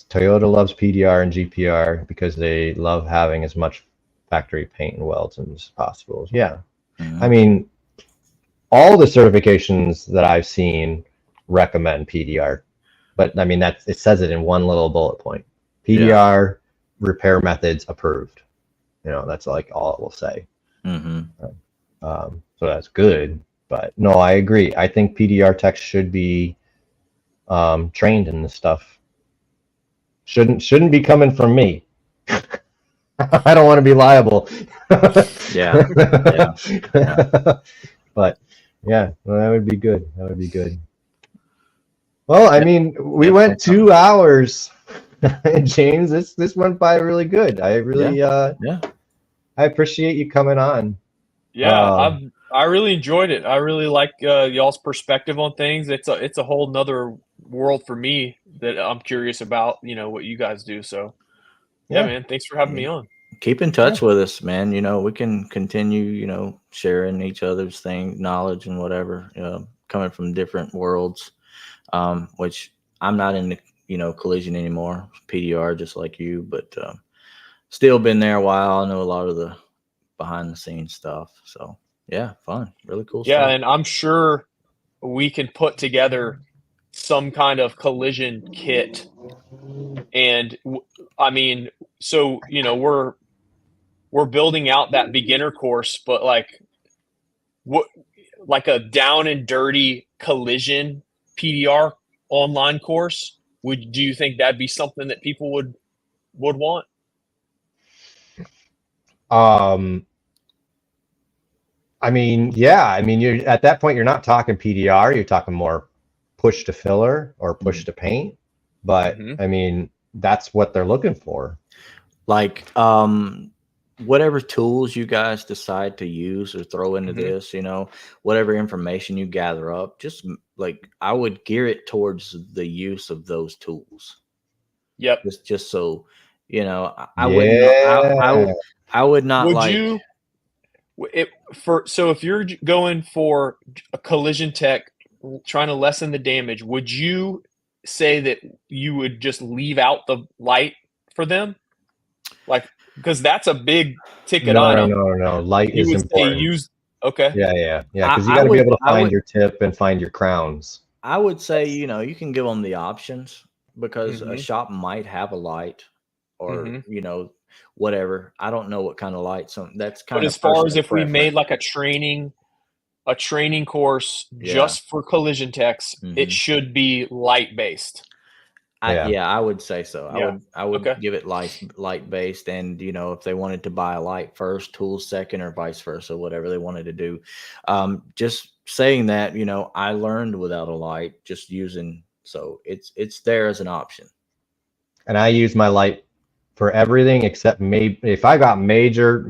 Toyota loves PDR and GPR because they love having as much factory paint and welds as possible. Yeah. Mm-hmm. I mean, all the certifications that I've seen recommend PDR, but I mean, it says it in one little bullet point. PDR repair methods approved. That's like all it will say. Mm-hmm. So that's good, but no, I agree. I think PDR techs should be trained in this stuff. Shouldn't be coming from me. I don't want to be liable. Yeah. But yeah, well, that would be good. Well, I mean, we went 2 hours, James. This went by really good. I really, I appreciate you coming on. Yeah, I really enjoyed it. I really like y'all's perspective on things. It's a whole nother world for me that I'm curious about. What you guys do. So. Yeah, man. Thanks for having me on. Keep in touch with us, man. We can continue, sharing each other's knowledge and whatever, coming from different worlds, which I'm not in the, collision anymore, PDR, just like you, but still been there a while. I know a lot of the behind the scenes stuff. So yeah, fun, really cool stuff. Yeah, and I'm sure we can put together some kind of collision kit. And I mean, so, you know, we're building out that beginner course, but like a down and dirty collision PDR online course, do you think that'd be something that people would want? I mean, yeah. I mean, you're at that point, you're not talking PDR. You're talking more push to filler or push to paint. But I mean, that's what they're looking for. Like, whatever tools you guys decide to use or throw into this, you know, whatever information you gather up, just like I would gear it towards the use of those tools. Yep. Just so, you know, I would not Would like you so if you're going for a collision tech trying to lessen the damage, would you say that you would just leave out the light for them? Like, because that's a big ticket item. No. Light is important. Okay. Yeah. Because you got to be able to find your tip and find your crowns. I would say, you know, you can give them the options because a shop might have a light or, you know, whatever. I don't know what kind of light. So that's kind of. But as far as if we made like a training course just for collision techs, it should be light based. I would say so. I would give it light based, and you know, if they wanted to buy a light first, tools second, or vice versa, whatever they wanted to do. Just saying that, you know, I learned without a light, just using, so it's there as an option. And I use my light for everything except maybe if I got major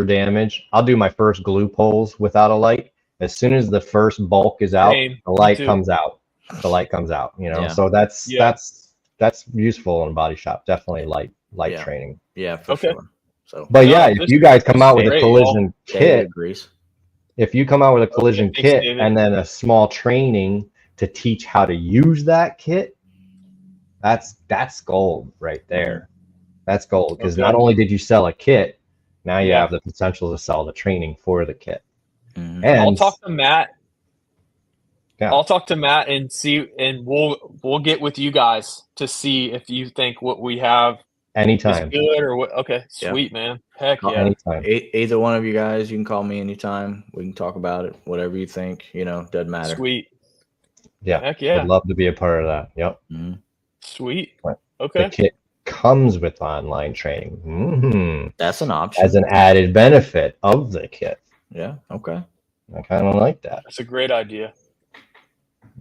damage, I'll do my first glue poles without a light. As soon as the first bulk is out, the light comes out. The light comes out, you know. So that's useful in body shop. Definitely light training. Yeah, for sure. So, but if you guys come out with a collision kit, if you come out with a collision kit and then a small training to teach how to use that kit, that's gold right there. That's gold, because not only did you sell a kit, now you have the potential to sell the training for the kit. And I'll talk to Matt. Yeah. I'll talk to Matt and see, and we'll get with you guys to see if you think what we have anytime is good or what. Okay, sweet, man. Heck yeah. Anytime. Either one of you guys, you can call me anytime. We can talk about it. Whatever you think, you know, doesn't matter. Sweet. Yeah. Heck yeah. I'd love to be a part of that. Yep. Sweet. Okay. The kit comes with online training. That's an option as an added benefit of the kit. Yeah. Okay. I kind of like that. That's a great idea.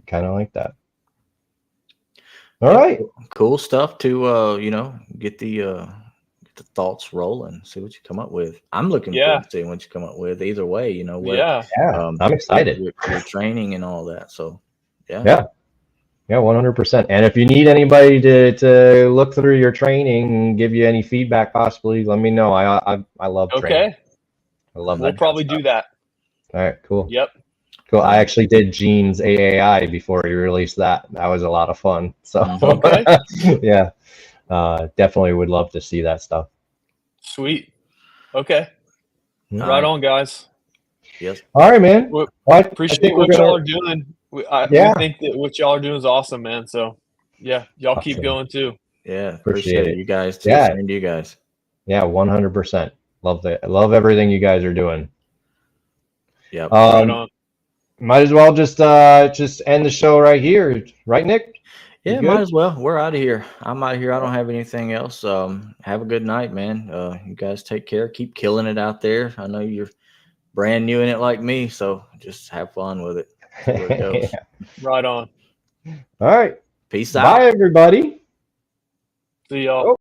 Kind of like that. All right. Cool stuff to you know, get the thoughts rolling, see what you come up with. I'm looking forward to seeing what you come up with. Either way, you know. I'm excited. Your training and all that. So yeah, 100%. And if you need anybody to look through your training and give you any feedback, possibly, let me know. I love training. I love that. We'll probably do that. All right, cool. Yep. Cool. I actually did Gene's AAI before he released that. That was a lot of fun. So yeah, definitely would love to see that stuff. Sweet. Okay. Right on, guys. Yes. All right, man. I appreciate what y'all are doing. We think that what y'all are doing is awesome, man. So y'all keep going too. Yeah, appreciate it. You guys too. Yeah. And you guys. Yeah, 100%. Love everything you guys are doing. Yep. Right on. Might as well just end the show right here, right, Nick? Yeah, might as well. We're out of here. I'm out of here. I don't have anything else. Have a good night, man. You guys take care. Keep killing it out there. I know you're brand new in it like me, so just have fun with it. Where it goes. Right on. All right. Peace out. Bye, everybody. See y'all.